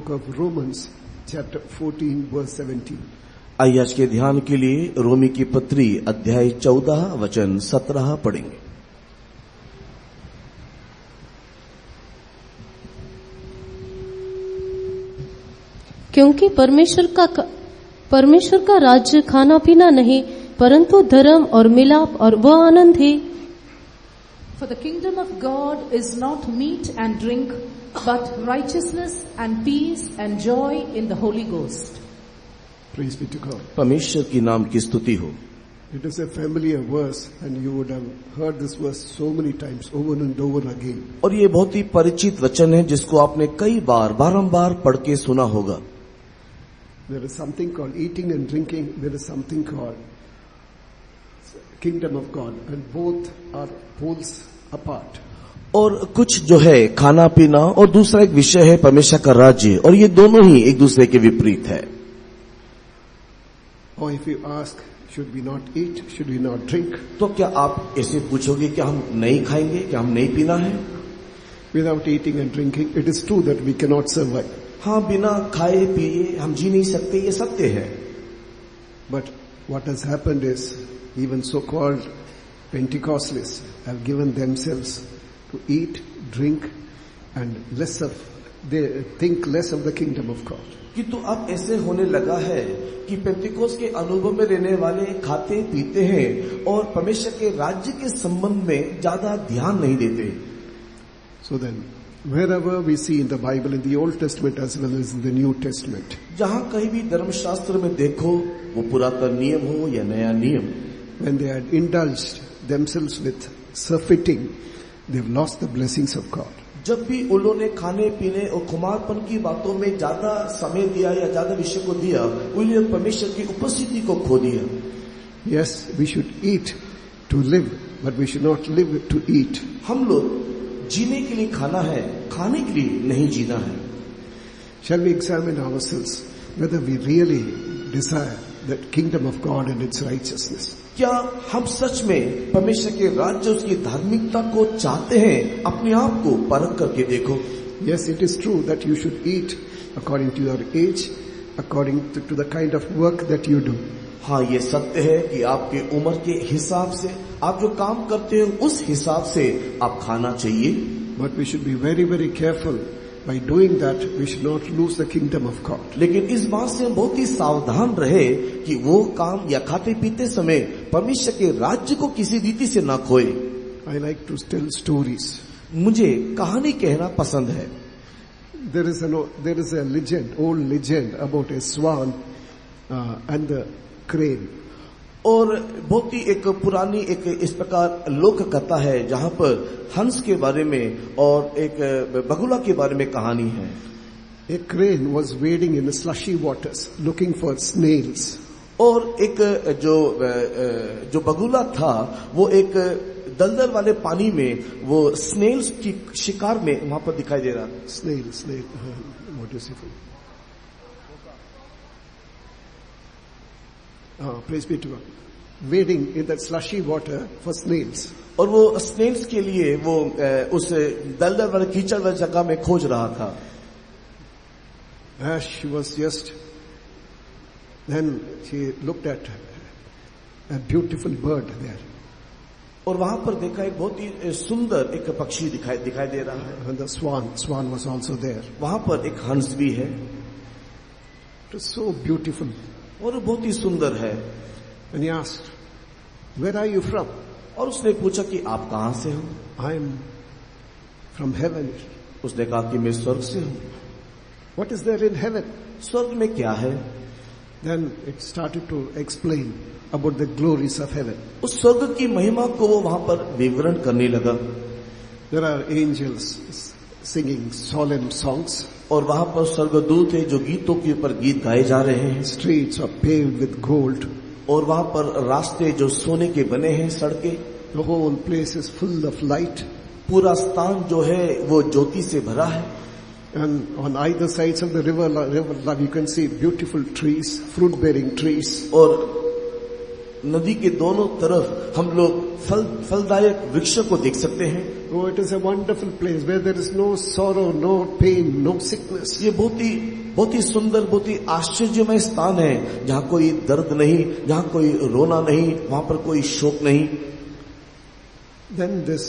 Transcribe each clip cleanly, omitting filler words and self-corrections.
book of Romans, chapter 14, verse 17. आइए आज के ध्यान के लिए रोमी की पत्री अध्याय 14 वचन 17 पढ़ेंगे। क्योंकि परमेश्वर का राज्य खाना पीना नहीं परंतु धर्म और मिलाप और वह आनंद है। For the kingdom of God is not meat and drink, but righteousness and peace and joy in the Holy Ghost. Praise be to God. परमेश्वर की नाम की स्तुति हो। It is a familiar verse and you would have heard this verse so many times over and over again. और ये बहुत ही परिचित वचन है जिसको आपने कई बार बारंबार पढ़ के सुना होगा। There is something called eating and drinking. There is something called kingdom of God, and both are poles apart. और कुछ जो है खाना पीना और दूसरा एक विषय है परमेश्वर का राज्य, और ये दोनों ही एक दूसरे के विपरीत है। Or if you ask, should we not eat? Should we not drink? तो क्या आप ऐसे पूछोगे क्या हम नहीं खाएंगे, क्या हम नहीं पीना है? Without eating and drinking, it is true that we cannot survive. हाँ, बिना खाए पिए हम जी नहीं सकते, ये सत्य है। But what has happened is, even so-called Pentecostalists have given themselves to eat, drink, and they think less of the kingdom of God. किंतु अब ऐसे होने लगा है कि पेंतिकोस्त के अनुभव में रहने वाले खाते पीते हैं और परमेश्वर के राज्य के संबंध में ज्यादा ध्यान नहीं देते। So then, wherever we see in the Bible, in the Old Testament as well as in the New Testament, जहां कहीं भी धर्मशास्त्र में देखो, वो पुरातन नियम हो या नया नियम, when they had indulged themselves with surfeiting, they've lost the blessings of God. जब भी उन्होंने खाने पीने और खुमारपन की बातों में ज्यादा समय दिया या ज्यादा विषय को दिया, उन्होंने परमेश्वर की उपस्थिति को खो दिया। Yes, we should eat to live, but we should not live to eat. हम लोग जीने के लिए खाना है, खाने के लिए नहीं जीना है। Shall we examine ourselves whether we really desire the kingdom of God and its righteousness? क्या हम सच में परमेश्वर के राज्य उसकी धार्मिकता को चाहते हैं? अपने आप को परख करके देखो। Yes, it is true that you should eat according to your age, according to the kind of work that you do. हाँ, ये सत्य है कि आपके उम्र के हिसाब से, आप जो काम करते हो उस हिसाब से आप खाना चाहिए। But we should be very, very careful. By doing that, we should not lose the kingdom of God. लेकिन इस बात से बहुत ही सावधान रहे कि वो काम या खाते पीते समय परमेश्वर के राज्य को किसी रीति से ना खोए। I like to tell stories. मुझे कहानी कहना पसंद है। There is a legend, old legend about a swan and the crane. और बहुत ही एक पुरानी एक इस प्रकार लोक कथा है जहां पर हंस के बारे में और एक बगुला के बारे में कहानी है। A crane was wading in the slushy waters looking for snails. और एक जो बगुला था वो एक दलदल वाले पानी में वो स्नेल्स की शिकार में वहां पर दिखाई दे रहा था। Snail, what do you say? Praise be to God. Wading in that slushy water for snails. और वो स्नेल्स के लिए वो उस दलदल वाले कीचड़ वाली जगह में खोज रहा था। As she was then she looked at a beautiful bird there. और वहां पर देखा एक बहुत ही सुंदर एक पक्षी दिखाई दे रहा है। And the swan was also there. वहां पर एक हंस भी है। It was so beautiful. और बहुत ही सुंदर है। And he asked, "Where are you from?" और उसने पूछा कि आप कहां से हो? I am from heaven. उसने कहा कि मैं स्वर्ग से हूं। What is there in heaven? स्वर्ग में क्या है? Then it started to explain about the glories of heaven. उस स्वर्ग की महिमा को वो वहां पर विवरण करने लगा। There are angels singing solemn songs. और वहां पर स्वर्गदूत है जो गीतों के ऊपर गीत गाए जा रहे हैं। Streets are paved with gold. और वहां पर रास्ते जो सोने के बने हैं, सड़कें। The whole place is full of light. पूरा स्थान जो है वो ज्योति से भरा है। And on either sides of the river you can see beautiful trees, fruit-bearing trees. और नदी के दोनों तरफ हम लोग फलदायक वृक्षों को देख सकते हैं। Oh, it is a wonderful place where there is no sorrow, no pain, no sickness. ये बहुत ही सुंदर, बहुत ही आश्चर्यमय स्थान है, जहाँ कोई दर्द नहीं, जहाँ कोई रोना नहीं, वहाँ पर कोई शोक नहीं। Then this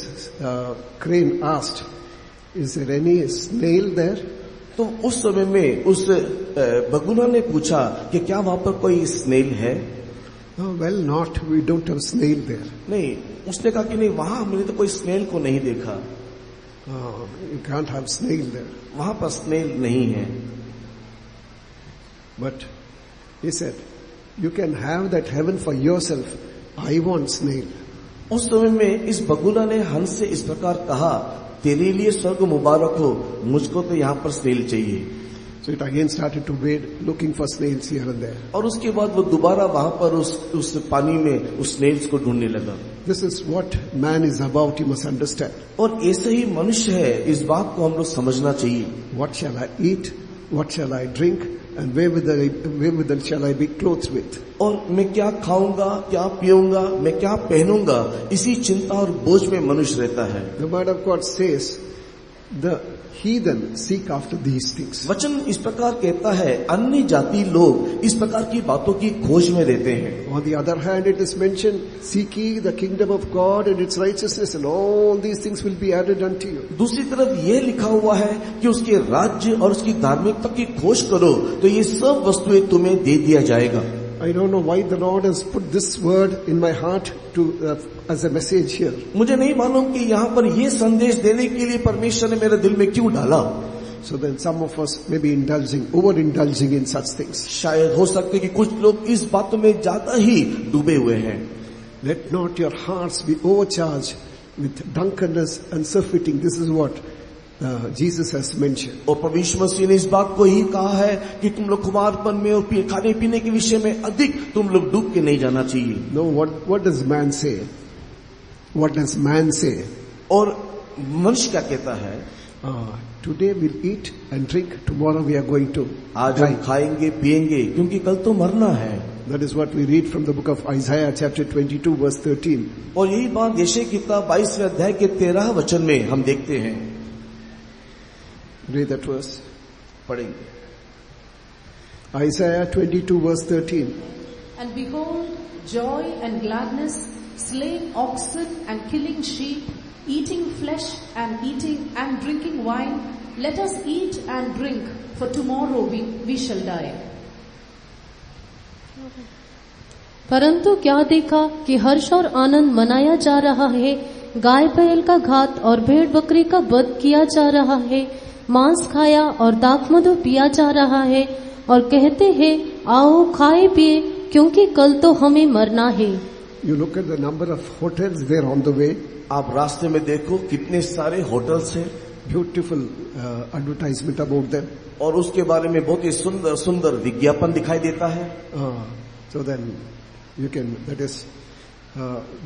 crane asked, "Is there any snail there?" तो उस समय में उस बगुला ने पूछा कि क्या वहाँ पर कोई स्नेल है? Oh, well, not. We don't have snail there. नहीं, उसने कहा कि नहीं, वहाँ हमने तो कोई स्नेल को नहीं देखा। Oh, you can't have snail there. वहाँ पर स्नेल नहीं है। But he said, "You can have that heaven for yourself. I want snail." उस समय में इस बगुला ने हंस से इस प्रकार कहा, तेरे लिए स्वर्ग मुबारक हो, मुझको तो यहाँ पर स्नेल चाहिए। So it again started to wade, looking for snails here and there. और उसके बाद वो दोबारा वहाँ पर उस पानी में उस स्नेल्स को ढूंढने लगा। This is what man is about, you must understand. और ऐसे ही मनुष्य है, इस बात को हम लोग समझना चाहिए। What shall I eat? What shall I drink? And wherewithal shall I be clothed with? और मैं क्या खाऊंगा, क्या पीऊंगा, मैं क्या पहनूंगा, इसी चिंता और बोझ में मनुष्य रहता है। The word of God says, the heathen seek after these things. वचन इस प्रकार कहता है, अन्य जाति लोग इस प्रकार की बातों की खोज में रहते हैं। On the other hand, it is mentioned, seek ye the kingdom of God and its righteousness, and all these things will be added unto you. दूसरी तरफ ये लिखा हुआ है कि उसके राज्य और उसकी धार्मिकता की खोज करो तो ये सब वस्तुएं तुम्हें दे दिया जाएगा। I don't know why the Lord has put this word in my heart to as a message here. मुझे नहीं मालूम कि यहाँ पर ये संदेश देने के लिए परमेश्वर ने मेरे दिल में क्यों डाला। So then some of us may be over-indulging in such things. शायद हो सकते है कि कुछ लोग इस बातों में ज्यादा ही डूबे हुए हैं। Let not your hearts be overcharged with drunkenness and surfeiting. This is what Jesus has mentioned. और परमेश्वर मसीह ने इस बात को ही कहा है कि तुम लोग खुमारपन में और खाने पीने के विषय में अधिक तुम लोग डूब के नहीं जाना चाहिए। No, what does man say? What does man say? और मनुष्य क्या कहता है? Today we'll eat and drink. Tomorrow we are going to आज हम खाएंगे पिएंगे क्योंकि कल तो मरना है। That is what we read from the book of Isaiah chapter 22 verse 13. और यही बात यशायाह की किताब 22वें अध्याय के 13 वचन में हम देखते हैं। Read that verse. पढ़ेंगे। Isaiah 22 verse 13. And behold, joy and gladness, slaying oxen and killing sheep, eating flesh and drinking wine. Let us eat and drink, for tomorrow we shall die. परंतु क्या देखा कि हर्ष और आनंद मनाया जा रहा है, गाय बैल का घात और भेड़ बकरी का वध किया जा रहा है, मांस खाया और दाखमधु पिया जा रहा है, और कहते हैं आओ खाए पिए क्योंकि कल तो हमें मरना है। You look at the number of hotels there on the way. आप रास्ते में देखो कितने सारे होटल्स हैं। Beautiful advertisement about them. और उसके बारे में बहुत ही सुंदर सुंदर विज्ञापन दिखाई देता है। So then you can, that is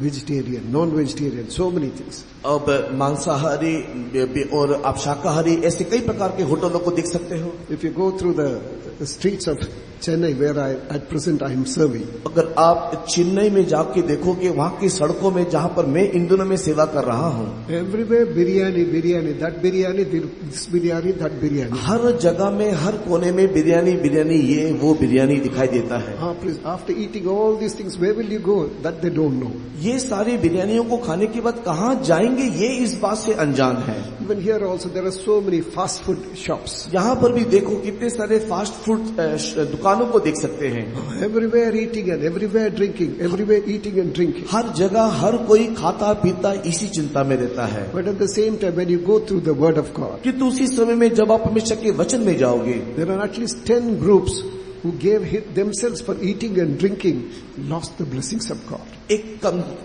vegetarian, non-vegetarian, so many things. अब मांसाहारी और आप शाकाहारी ऐसे कई प्रकार के होटलों को देख सकते हो। If you go through the streets of Chennai where at present I am serving. अगर आप चेन्नई में जाके देखोगे वहाँ की सड़कों में जहाँ पर मैं इन दिनों में सेवा कर रहा हूँ, Everywhere biryani, that biryani, this biryani, that biryani. हर जगह में हर कोने में बिरयानी ये वो बिरयानी दिखाई देता है। Please, after eating all these things, where will you go? That they don't know. ये सारी बिरयानियों को खाने के बाद कहाँ जाएंगे ये इस बात से अनजान है। Even here also there are so many fast food shops. यहाँ पर भी देखो कितने सारे फास्ट फूड दुकानों को देख सकते हैं। Everywhere eating and everywhere drinking, everywhere eating and drinking. हर जगह हर कोई खाता पीता इसी चिंता में रहता है। But at the same time, when you go through the Word of God, किंतु उसी समय में जब आप परमेश्वर के वचन में जाओगे, there are at least 10 groups who gave themselves for eating and drinking, lost the blessings of God. एक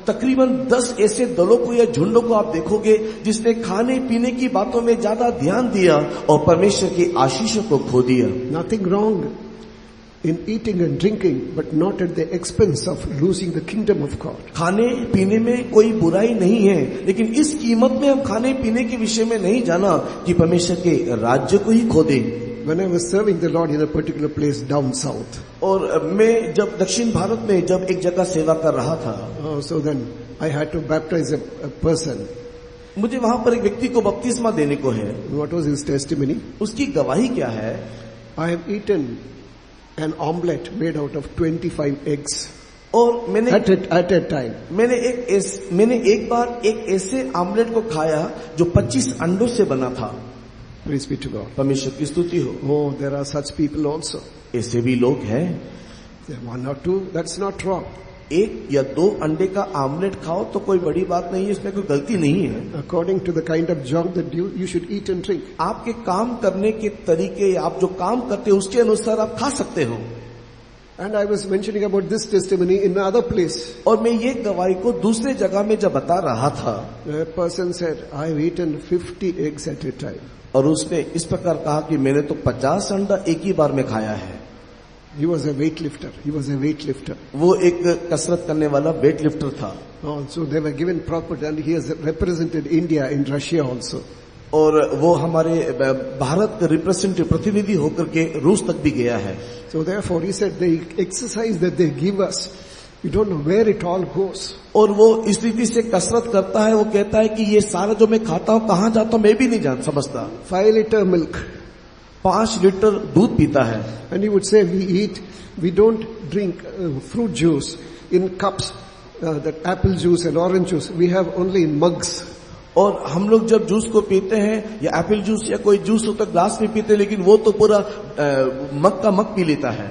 तकरीबन 10 ऐसे दलों को या झुंडों को आप देखोगे जिसने खाने पीने की बातों में ज्यादा ध्यान दिया और परमेश्वर की आशीषों को खो दिया। Nothing wrong in eating and drinking, but not at the expense of losing the kingdom of God. खाने पीने में कोई बुराई नहीं है, लेकिन इस कीमत में हम खाने पीने के विषय में नहीं जाना कि परमेश्वर के राज्य को ही खो दें। when I was serving the Lord in a particular place down south, और मैं जब दक्षिण भारत में जब एक जगह सेवा कर रहा था, so then I had to baptize a person. मुझे वहां पर एक व्यक्ति को बपतिस्मा देने को है. What was his testimony? उसकी गवाही क्या है? I have eaten an omelette made out of 25 eggs. और मैंने at a time. मैंने एक बार एक ऐसे आमलेट को खाया जो 25 अंडों से बना था. Praise be to God. परमेश्वर की स्तुति हो. Oh, there are such people also. ऐसे भी लोग हैं. One or two, that's not wrong. एक या दो अंडे का आमलेट खाओ तो कोई बड़ी बात नहीं है, इसमें कोई गलती नहीं है. According to the kind of job that you should eat and drink. आपके काम करने के तरीके, आप जो काम करते हो उसके अनुसार आप खा सकते हो. And I was mentioning about this testimony in another place. और मैं ये गवाही को दूसरे जगह में जब बता रहा था, A person said, I've eaten 50 eggs at a time. और उसने इस प्रकार कहा कि मैंने तो 50 अंडा एक ही बार में खाया है. He was a weightlifter. He was a weightlifter. वो एक कसरत करने वाला वेट लिफ्टर था. Oh, so they were given proper, and he has represented India in Russia also. और वो हमारे भारत का रिप्रेजेंटेटिव प्रतिनिधि होकर के रूस तक भी गया है. So therefore he said the exercise that they give us, we don't know where it all goes. और वो इस रीति से कसरत करता है, वो कहता है कि ये सारा जो मैं खाता हूँ कहाँ जाता हूँ मैं भी नहीं जान समझता. 5 liter milk. 5 लीटर दूध पीता है. And he would say we don't drink fruit juice in cups, that apple juice and orange juice. We have only in mugs. और हम लोग जब जूस को पीते हैं या एप्पल जूस या कोई जूस होता है ग्लास में पीते हैं, लेकिन वो तो पूरा मग का मग पी लेता है.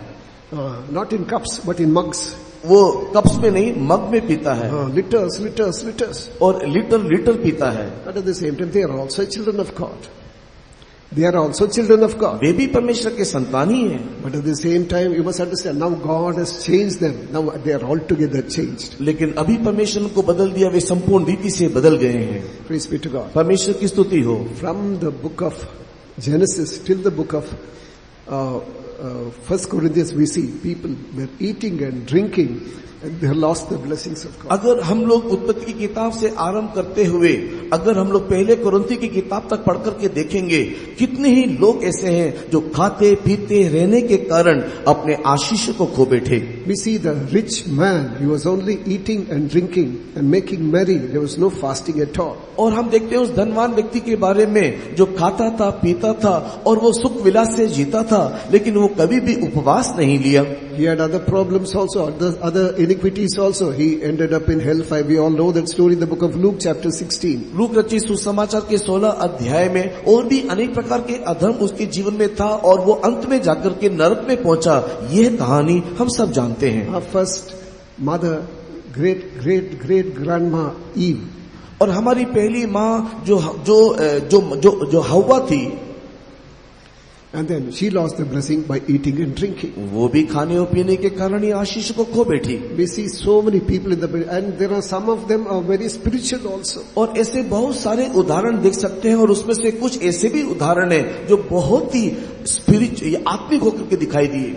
Not in cups but in mugs. वो कप्स में नहीं मग में पीता है. Liters. और लीटर पीता है. But at the same time they are also children of God. They are also children of God. वे भी परमेश्वर के संतान ही हैं. But at the same time you must understand, now God has changed them. Now they are altogether changed. लेकिन अभी परमेश्वर उनको बदल दिया, वे संपूर्ण रीति से बदल गए हैं. Praise be to God. परमेश्वर की स्तुति हो. From the book of Genesis till the book of 1 Corinthians we see people were eating and drinking and they lost the blessings of God. अगर हम लोग उत्पत्ति की किताब से आरंभ करते हुए अगर हम लोग पहले कुरिन्थी की किताब तक पढ़ करके देखेंगे, कितने ही लोग ऐसे हैं जो खाते पीते रहने के कारण अपने आशीष को खो बैठे. We see the rich man, he was only eating and drinking and making merry. There was no fasting at all. और हम देखते हैं उस धनवान व्यक्ति के बारे में जो खाता था पीता था और वो सुख विलास से जीता था, लेकिन वो कभी भी उपवास नहीं लिया. He had other problems also, other iniquities also. He ended up in hellfire. We all know that story in the book of Luke chapter 16. Look रचित सुसमाचार के 16 अध्याय में और भी अनेक प्रकार के अधर्म उसके जीवन में था और वो अंत में जाकर के नरक में पहुंचा. यह कहानी हम सब जानते हैं. Our first mother, great grandma Eve. और हमारी पहली माँ जो हव्वा थी, and then she lost the blessing by eating and drinking. वो भी खाने और पीने के कारण ही आशीष को खो बैठी. We see so many people in the Bible, and there are some of them are very spiritual also. और ऐसे बहुत सारे उदाहरण देख सकते हैं और उसमें से कुछ ऐसे भी उदाहरण हैं जो बहुत ही स्पिरिचुअल आत्मिक होकर के दिखाई दिए.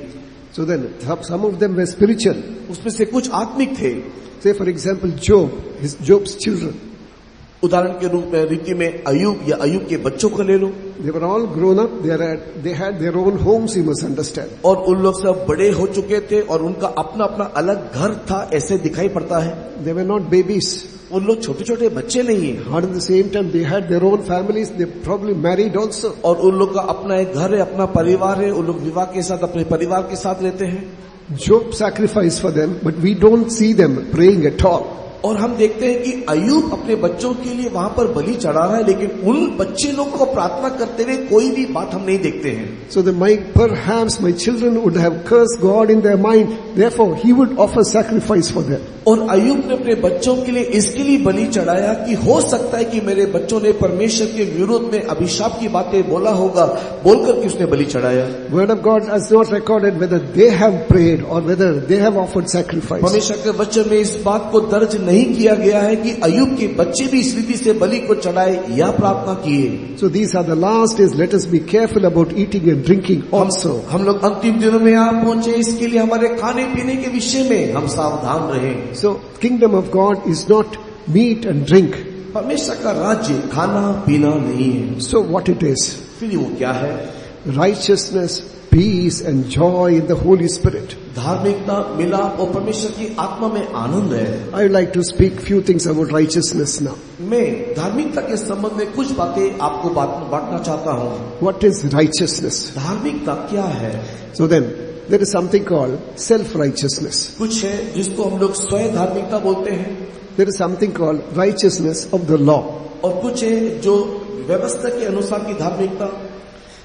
So then some of them were spiritual. उसमें से कुछ आत्मिक थे. Say for example Job's children. उदाहरण के रूप में रीति में अय्यूब या अय्यूब के बच्चों को ले लो. They were all grown up. They had their own homes, you must understand. और उन लोग सब बड़े हो चुके थे और उनका अपना अपना अलग घर था, ऐसे दिखाई पड़ता है. They were not babies. उन लोग छोटे छोटे बच्चे नहीं है. But at the same time they had their own families. They probably married also. और उन लोग का अपना एक घर है, अपना परिवार है. उन लोग विवाह के साथ अपने परिवार के साथ रहते हैं. Job sacrificed for them, but we don't see them praying at all. और हम देखते हैं कि अय्यूब अपने बच्चों के लिए वहां पर बलि चढ़ा रहा है, लेकिन उन बच्चे लोग को प्रार्थना करते हुए कोई भी बात हम नहीं देखते हैं. So perhaps my children would have cursed God in their mind, therefore he would offer sacrifice for them. और अय्यूब ने अपने बच्चों के लिए इसके लिए बलि चढ़ाया कि हो सकता है कि मेरे बच्चों ने परमेश्वर के विरोध में अभिशाप की बातें बोला होगा, बोलकर कि उसने बलि चढ़ाया. Word of God has not recorded whether they have prayed or whether they have offered sacrifice. परमेश्वर के वचन में इस बात को दर्ज नहीं किया गया है कि अय्यूब के बच्चे भी इस रीति से बलि को चढ़ाए या प्रार्थना किए. So these are the last days. Let us be careful about eating and drinking also. हम लोग अंतिम दिनों में आ पहुंचे, इसके लिए हमारे खाने पीने के विषय में हम सावधान रहें. So kingdom of God is not meat and drink. परमेश्वर का राज्य खाना पीना नहीं है. So what it is? फिर वो क्या है? righteousness, peace and joy in the Holy Spirit. धार्मिकता, मिलाप और परमेश्वर की आत्मा में आनंद है। I would like to speak few things about righteousness now. मैं धार्मिकता के संबंध में कुछ बातें आपको बांटना चाहता हूँ। What is righteousness? धार्मिकता क्या है? So then, there is something called self-righteousness. कुछ है जिसको हम लोग स्वयं धार्मिकता बोलते हैं, There is something called righteousness of the law. और कुछ है जो व्यवस्था के अनुसार की धार्मिकता,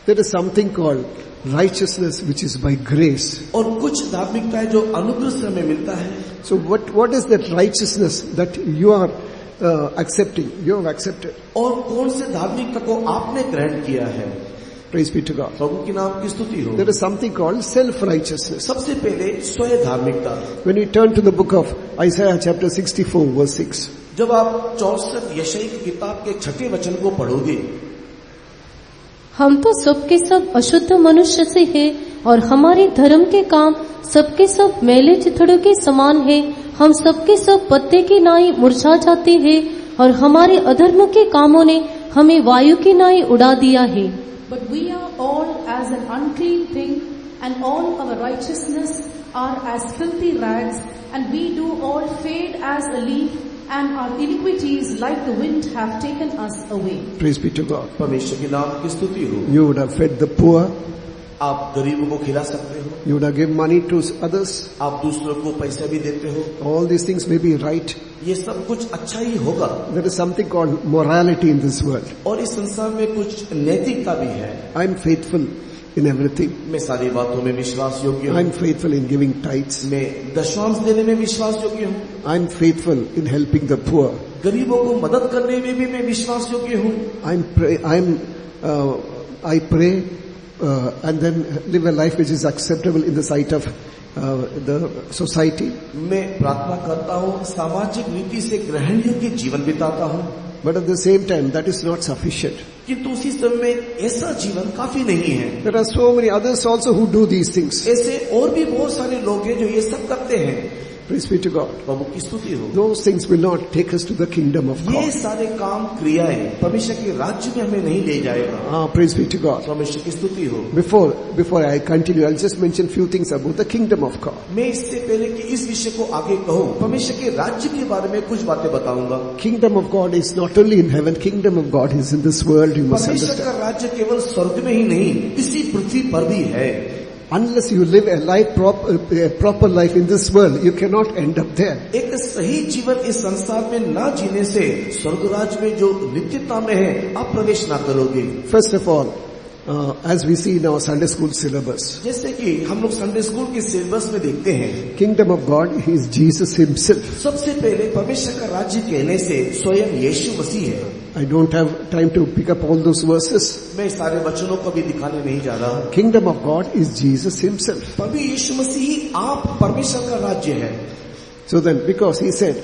There is something called righteousness which is by grace. और कुछ धार्मिकता है जो अनुग्रह से हमें मिलता है। So what is that righteousness that you are accepting? You have accepted. और कौन से धार्मिकता को आपने ग्रहण किया है? Praise be to God. प्रभु के नाम की स्तुति हो। There is something called self-righteousness. सबसे पहले स्वयं धार्मिकता। When we turn to the book of Isaiah chapter 64 verse 6. जब आप 64 यशायाह की किताब के 6 वचन को पढ़ोगे, हम तो सबके सब अशुद्ध मनुष्य से हैं और हमारे धर्म के काम सबके सब मैले चिथड़ों के समान हैं। हम सबके सब पत्ते की नाई मुरझा जाते हैं और हमारे अधर्म के कामों ने हमें वायु की नाई उड़ा दिया है। But we are all as an unclean thing, and all our righteousness are as filthy rags, and we do all fade as a leaf, and our iniquities like the wind have taken us away. Praise be to God. परमेश्वर के नाम की स्तुति हो। You would have fed the poor. आप गरीबों को खिला सकते हो, You would have given money to others. आप दूसरों को पैसा भी देते हो, All these things may be right. ये सब कुछ अच्छा ही होगा। There is something called morality in this world. और इस संसार में कुछ नैतिकता भी है। I am faithful in everything. मैं सारी बातों में विश्वास योग्य I हूँ, am faithful in giving tithes. मैं दशमांश देने में विश्वास योग्य हूँ, I am faithful in helping the poor. गरीबों को मदद करने में भी मैं विश्वास योग्य हूँ। I pray and then live a life which is acceptable in the sight of the society. मैं प्रार्थना करता हूँ, सामाजिक रीति से ग्रहण योग्य जीवन बिताता हूँ, But at the same time, that is not sufficient. किंतु उसी समय में ऐसा जीवन काफी नहीं है। There are so many others also who do these things. ऐसे और भी बहुत सारे लोग हैं जो ये सब करते हैं। Praise be to God. प्रभु की स्तुति हो। Those things will not take us to the kingdom of ये God. सारे काम क्रियाएं परमेश्वर के राज्य में हमें नहीं ले जाएगा। Praise be to God. परमेश्वर की स्तुति हो। Before I continue, I'll just mention few things about the kingdom of God. मैं इससे पहले कि इस विषय को आगे कहूँ, परमेश्वर के राज्य के बारे में कुछ बातें बताऊंगा। Kingdom of God is not only in heaven, kingdom of God is in this world, you must परमेश्वर understand. का राज्य केवल स्वर्ग में ही नहीं, इसी पृथ्वी पर भी है। Unless you live a proper life in this world, you cannot end up there. एक सही जीवन इस संसार में ना जीने से स्वर्ग राज्य में जो नित्यता में है आप प्रवेश ना करोगे। First of all, as we see in our Sunday school syllabus, जैसे कि हम लोग संडे स्कूल के सिलेबस में देखते हैं, kingdom of God is Jesus himself. सबसे पहले परमेश्वर का राज्य कहने से स्वयं यीशु मसीह है। I don't have time to pick up all those verses. मैं सारे वचनों को भी दिखाने नहीं जा रहा। Kingdom of God is Jesus himself. प्रभु यीशु मसीह ही आप परमेश्वर का राज्य है। So then, because he said,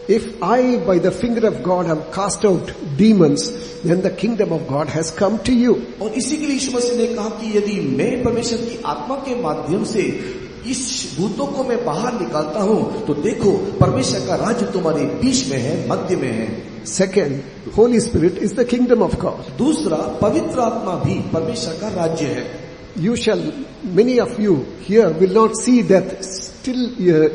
if I by the finger of God have cast out demons, then the kingdom of God has come to you. और इसी के लिए यीशु मसीह ने कहा कि यदि मैं परमेश्वर की आत्मा के माध्यम से इस भूतों को मैं बाहर निकालता हूँ, तो देखो परमेश्वर का राज्य तुम्हारे बीच में है, मध्य में है। Second, Holy Spirit is the kingdom of God. दूसरा, पवित्र आत्मा भी परमेश्वर का राज्य है। Many of you here will not see death. Still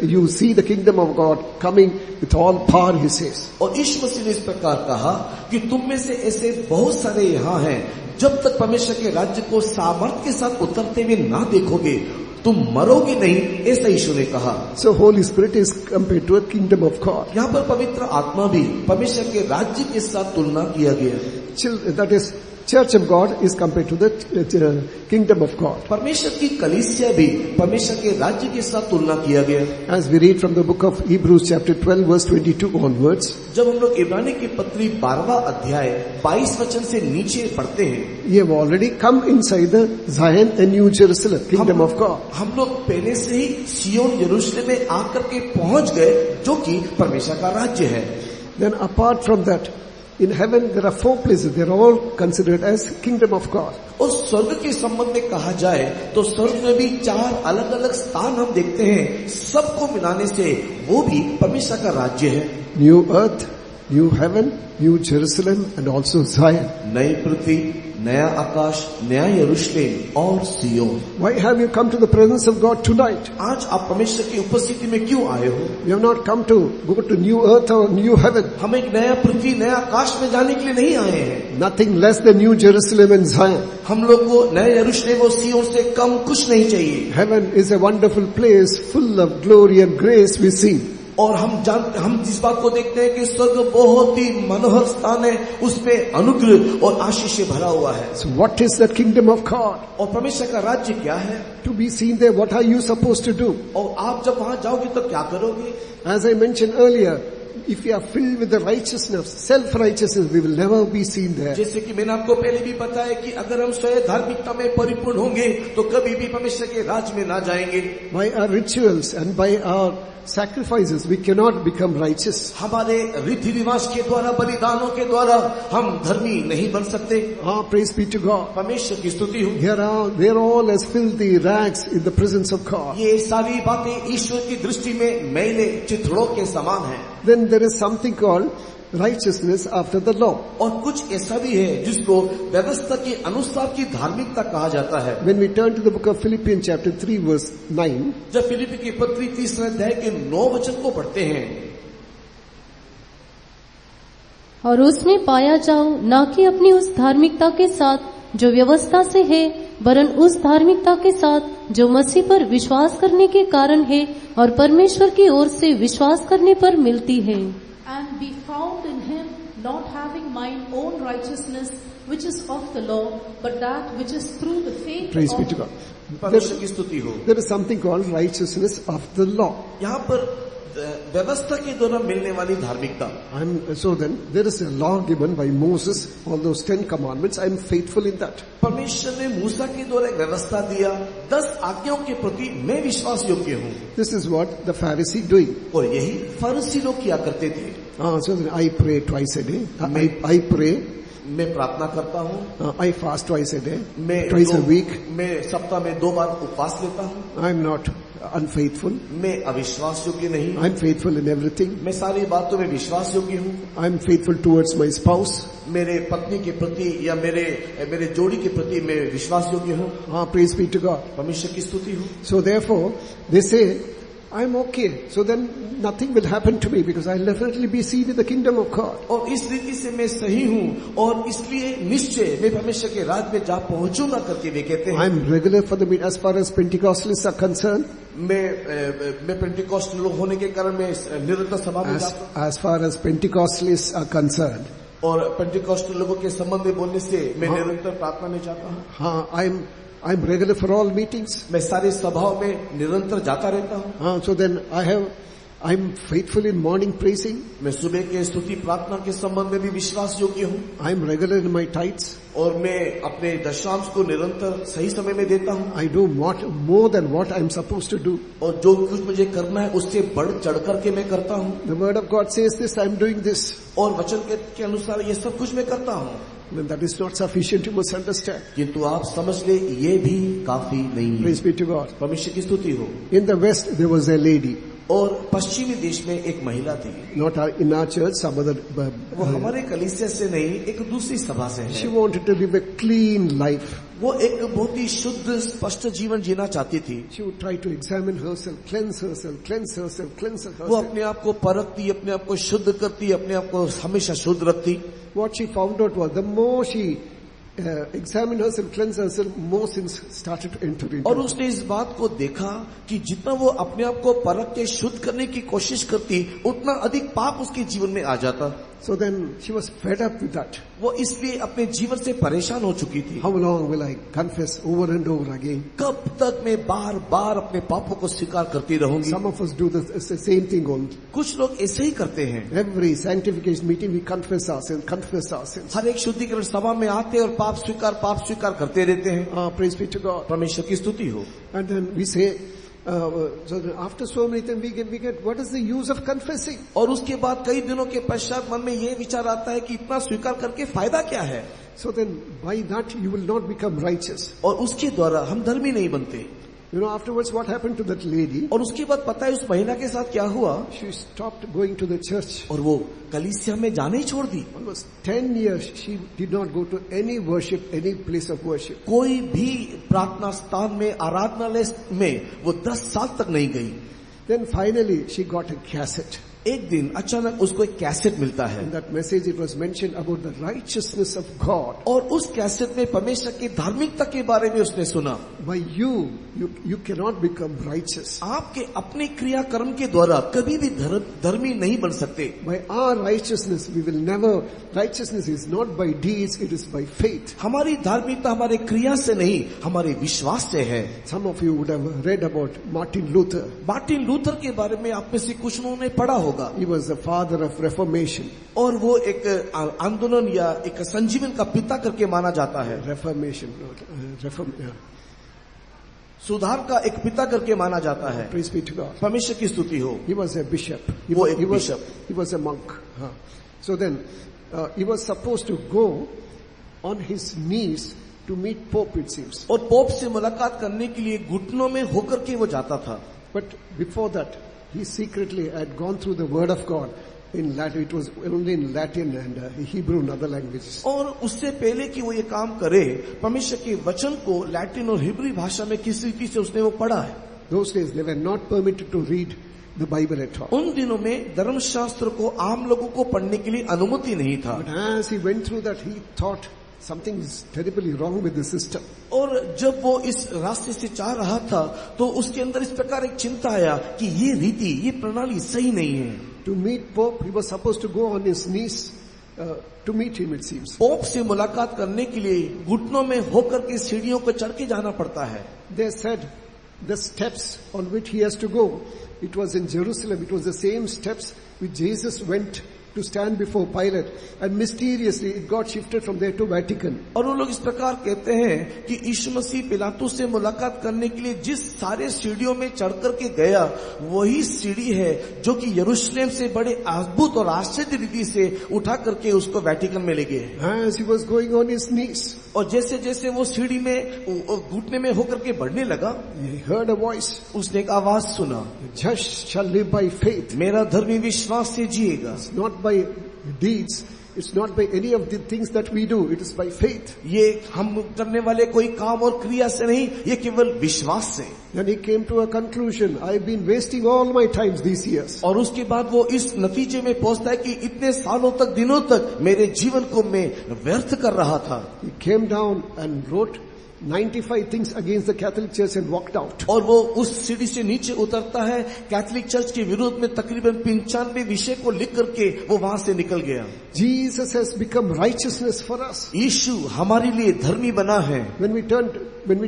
you see the kingdom of God coming with all power, he says. और यीशु मसीह ने इस प्रकार कहा कि तुम में से ऐसे बहुत सारे यहाँ हैं, जब तक परमेश्वर के राज्य को सामर्थ्य के साथ उतरते हुए ना देखोगे तुम मरोगे नहीं, ऐसा यीशु ने कहा। So Holy Spirit is compared to a kingdom of God. यहाँ पर पवित्र आत्मा भी परमेश्वर के राज्य के साथ तुलना किया गया। That is, Church of God is compared to the kingdom of God. परमेश्वर की कलीसिया भी परमेश्वर के राज्य के साथ तुलना किया गया। As we read from the book of Hebrews chapter 12 verse 22 onwards, जब हम लोग इब्रानी की पत्री 12वां अध्याय 22 वचन से नीचे पढ़ते हैं, we have already come inside the Zion and New Jerusalem, kingdom of God. हम लोग पहले से ही सियोन यरूशलेम में आकर के पहुंच गए, जो कि परमेश्वर का राज्य है। Then apart from that, in heaven there are 4 places. They are all considered as kingdom of God. और स्वर्ग के संबंध में कहा जाए तो स्वर्ग में भी 4 अलग अलग स्थान हम देखते हैं, सबको मिलाने से वो भी परमेश्वर का राज्य है। New earth, new heaven, new Jerusalem and also Zion. नई पृथ्वी, नया आकाश, नया यरूशलेम और सिय्योन। Why have you come to the presence of God tonight? आज आप परमेश्वर की उपस्थिति में क्यों आए हो? We have not come to go to new earth or new heaven. हम एक नया पृथ्वी, नया आकाश में जाने के लिए नहीं आए हैं। Nothing less than New Jerusalem and Zion. हम लोग को नए यरूशलेम और सिय्योन से कम कुछ नहीं चाहिए। Heaven is a wonderful place full of glory and grace, we see. और हम जिस बात को देखते हैं कि स्वर्ग बहुत ही मनोहर स्थान है, उसमें अनुग्रह और आशीष से भरा हुआ है। So what is the kingdom of God? और परमेश्वर का राज्य क्या है? To be seen there, what are you supposed to do? और आप जब वहां जाओगे तो क्या करोगे? As I mentioned earlier, if we are filled with the righteousness, self-righteousness, we will never be seen there. जैसे कि मैंने आपको पहले भी बताया कि अगर हम स्वयं धार्मिकता में परिपूर्ण होंगे तो कभी भी परमेश्वर के राज्य में ना जाएंगे। By our rituals and by our sacrifices, we cannot become righteous. हमारे रीति रिवाज के द्वारा, बलिदानों के द्वारा हम धर्मी नहीं बन सकते। Praise be to God. परमेश्वर की स्तुति हो। They are all as filthy rags in the presence of God. ये सारी बातें ईश्वर की दृष्टि में मैले चिथड़ों के समान हैं। Then there is something called righteousness after the law. और कुछ ऐसा भी है जिसको व्यवस्था के अनुसार की धार्मिकता कहा जाता है। When we turn to the book of Philippians chapter 3 verse 9, जब फिलिप्पी की पत्री 3 अध्याय के 9 वचन को पढ़ते हैं, और उसमें पाया जाओ न कि अपनी उस धार्मिकता के साथ जो व्यवस्था से है, वरन उस धार्मिकता के साथ जो मसीह पर विश्वास करने के कारण है और परमेश्वर की ओर से विश्वास करने पर मिलती है। And be found in him, not having mine own righteousness, which is of the law, but that which is through the faith praise be to of God. परमेश्वर की स्तुति हो। There is something called righteousness of the law. यहाँ पर व्यवस्था के द्वारा मिलने वाली धार्मिकता। So then, there is a law given by Moses, all those 10 commandments. I am faithful in that. परमेश्वर ने मूसा के द्वारा एक व्यवस्था दिया, 10 आज्ञाओं के प्रति मैं विश्वास योग्य हूँ। This is what the Pharisee doing. और यही फरीसी लोग किया करते थे। So then I pray twice a day. I pray. मैं प्रार्थना करता हूँ। I fast twice a day. मैं Twice a week. मैं सप्ताह में 2 बार उपवास लेता हूँ। I am not unfaithful. मैं अविश्वास योग्य नहीं। I am faithful in everything. मैं सारी बातों में विश्वास योग्य हूँ। I am faithful towards my spouse. मेरे पत्नी के प्रति या मेरे जोड़ी के प्रति मैं विश्वास योग्य हूँ। Praise be to God. परमेश्वर की स्तुति हो। So therefore, they say, I am okay. So then nothing will happen to me because I'll definitely be seen in the kingdom of God. और इस रीति से मैं सही हूँ और इसलिए निश्चय मैं परमेश्वर के राज्य में जा पहुंचूंगा करके वे कहते हैं। I am regular for the meet as far as Pentecostalists are concerned. मैं पेंटिकॉस्ट लोग होने के कारण मैं निरंतर सभा में जाता हूँ। As far as Pentecostalists are concerned. और पेंटिकॉस्ट लोगों के संबंध में बोलने से मैं निरंतर प्रार्थना में जाता हूँ। I'm regular for all meetings. मैं सारी सभाओं में निरंतर जाता रहता हूँ। So then I'm faithful in morning praising. मैं सुबह के स्तुति प्रार्थना के संबंध में भी विश्वास योग्य हूँ। I'm regular in my tithes. और मैं अपने दशमांश को निरंतर सही समय में देता हूँ। I do more than what I'm supposed to do. और जो कुछ मुझे करना है उससे बढ़ चढ़ करके मैं करता हूँ। The word of God says this, I'm doing this. और वचन के अनुसार ये सब कुछ मैं करता हूँ। That is not sufficient, you must understand. किंतु आप समझ ले ये भी काफी नहीं है। Praise be to God. परमेश्वर की स्तुति हो। In the West there was a lady. और पश्चिमी देश में एक महिला थी। Not in our church, some other. वो हमारे कलीसिया से नहीं, एक दूसरी सभा से है। She wanted to live a clean life. वो एक बहुत ही शुद्ध स्पष्ट जीवन जीना चाहती थी। She would try to examine herself, cleanse herself. वो अपने आप को परखती, अपने आप को शुद्ध करती, अपने आप को हमेशा शुद्ध रखती। What she found out was the more she examined herself, cleansed herself, more sins started to enter into. और उसने इस बात को देखा कि जितना वो अपने आप को परख के शुद्ध करने की कोशिश करती, उतना अधिक पाप उसके जीवन में आ जाता। So then she was fed up with that. वो इसलिए अपने जीवन से परेशान हो चुकी थी। How long will I confess over and over again? कब तक मैं बार बार अपने पापों को स्वीकार करती रहूंगी? Some of us do the same thing only. कुछ लोग ऐसे ही करते हैं। Every sanctification meeting we confess our sins. हर एक शुद्धिकरण सभा में आते और पाप स्वीकार करते रहते हैं। Praise be to God. परमेश्वर की स्तुति हो। And then we say, so after so many times we get what is the use of confessing? और उसके बाद कई दिनों के पश्चात मन में ये विचार आता है कि इतना स्वीकार करके फायदा क्या है? So then by that you will not become righteous. और उसके द्वारा हम धर्मी नहीं बनते। You know, afterwards what happened to that lady? और उसके बाद पता है उस महिला के साथ क्या हुआ? She stopped going to the church. और वो कलीसिया में जाना ही छोड़ दी. Almost 10 years she did not go to any worship, any place of worship. कोई भी प्रार्थना स्थान में, आराधनालय में वो 10 साल तक नहीं गई. Then finally she got a cassette. एक दिन अचानक उसको एक कैसेट मिलता है. In that message it was mentioned about the righteousness of God. और उस कैसेट में परमेश्वर की धार्मिकता के बारे में उसने सुना. By you cannot become righteous. आपके अपने क्रिया कर्म के द्वारा कभी भी धर्मी नहीं बन सकते. By our righteousness we will never. Righteousness is not by deeds, it is by faith. हमारी धार्मिकता हमारे क्रिया से नहीं, हमारे विश्वास से है. Some of you would have read about Martin Luther. Martin Luther के बारे में आप में से कुछ लोगों ने पढ़ा होगा. He was the father of Reformation. और वो एक आंदोलन या एक संजीवन का पिता करके माना जाता है. Reformation, सुधार का एक पिता करके माना जाता है. Praise be to God. परमेश्वर की स्तुति हो. He was a bishop. He was a monk. So then, he was supposed to go on his knees to meet Pope, it seems. और पोप से मुलाकात करने के लिए घुटनों में होकर के वो जाता था. But before that, he secretly had gone through the Word of God in Latin. It was only in Latin and Hebrew and other languages. और उससे पहले कि वो ये काम करे, परमेश्वर के वचन को लैटिन और हिब्रू भाषा में किस रीति से उसने वो पढ़ा है. Those days they were not permitted to read the Bible at all. उन दिनों में धर्मशास्त्र को आम लोगों को पढ़ने के लिए अनुमति नहीं था. But as he went through that, he thought something is terribly wrong with the system. और जब वो इस रास्ते से जा रहा था तो उसके अंदर इस प्रकार एक चिंता आया कि ये रीति, ये प्रणाली सही नहीं है. To meet Pope, he was supposed to go on his knees to meet him, it seems. Pope से मुलाकात करने के लिए घुटनों में होकर के सीढ़ियों पर चढ़ के जाना पड़ता है. They said the steps on which he has to go, it was in Jerusalem. It was the same steps which Jesus went to stand before Pilate, and mysteriously it got shifted from there to Vatican. और वो लोग इस प्रकार कहते हैं कि यीशु मसीह पिलातुस से मुलाकात करने के लिए जिस सारे सीढ़ियों में चढ़ करके गया, वही सीढ़ी है जो कि यरूशलेम से बड़े अद्भुत और आश्चर्य रीति से उठा करके उसको वेटिकन में ले गए. As he was going on his knees, और जैसे जैसे वो सीढ़ी में घुटने में होकर के बढ़ने लगा, he heard a voice. उसने एक आवाज सुना, just shall live by faith. मेरा धर्मी विश्वास से जिएगा. Not by deeds, it's not by any of the things that we do, it is by faith. ये हम करने वाले कोई काम और क्रिया से नहीं, ये केवल विश्वास से. Then he came to a conclusion, I've been wasting all my times these years. और उसके बाद वो इस नतीजे में पहुंचता है कि इतने सालों तक, दिनों तक मेरे जीवन को मैं व्यर्थ कर रहा था. He came down and wrote 95 things against the Catholic Church and walked out. और वो उस सीढ़ी से नीचे उतरता है, कैथोलिक चर्च के विरोध में तकरीबन 95 विषय को लिख करके वो वहां से निकल गया. Jesus has become righteousness for us. यीशु हमारे लिए धर्मी बना है. When we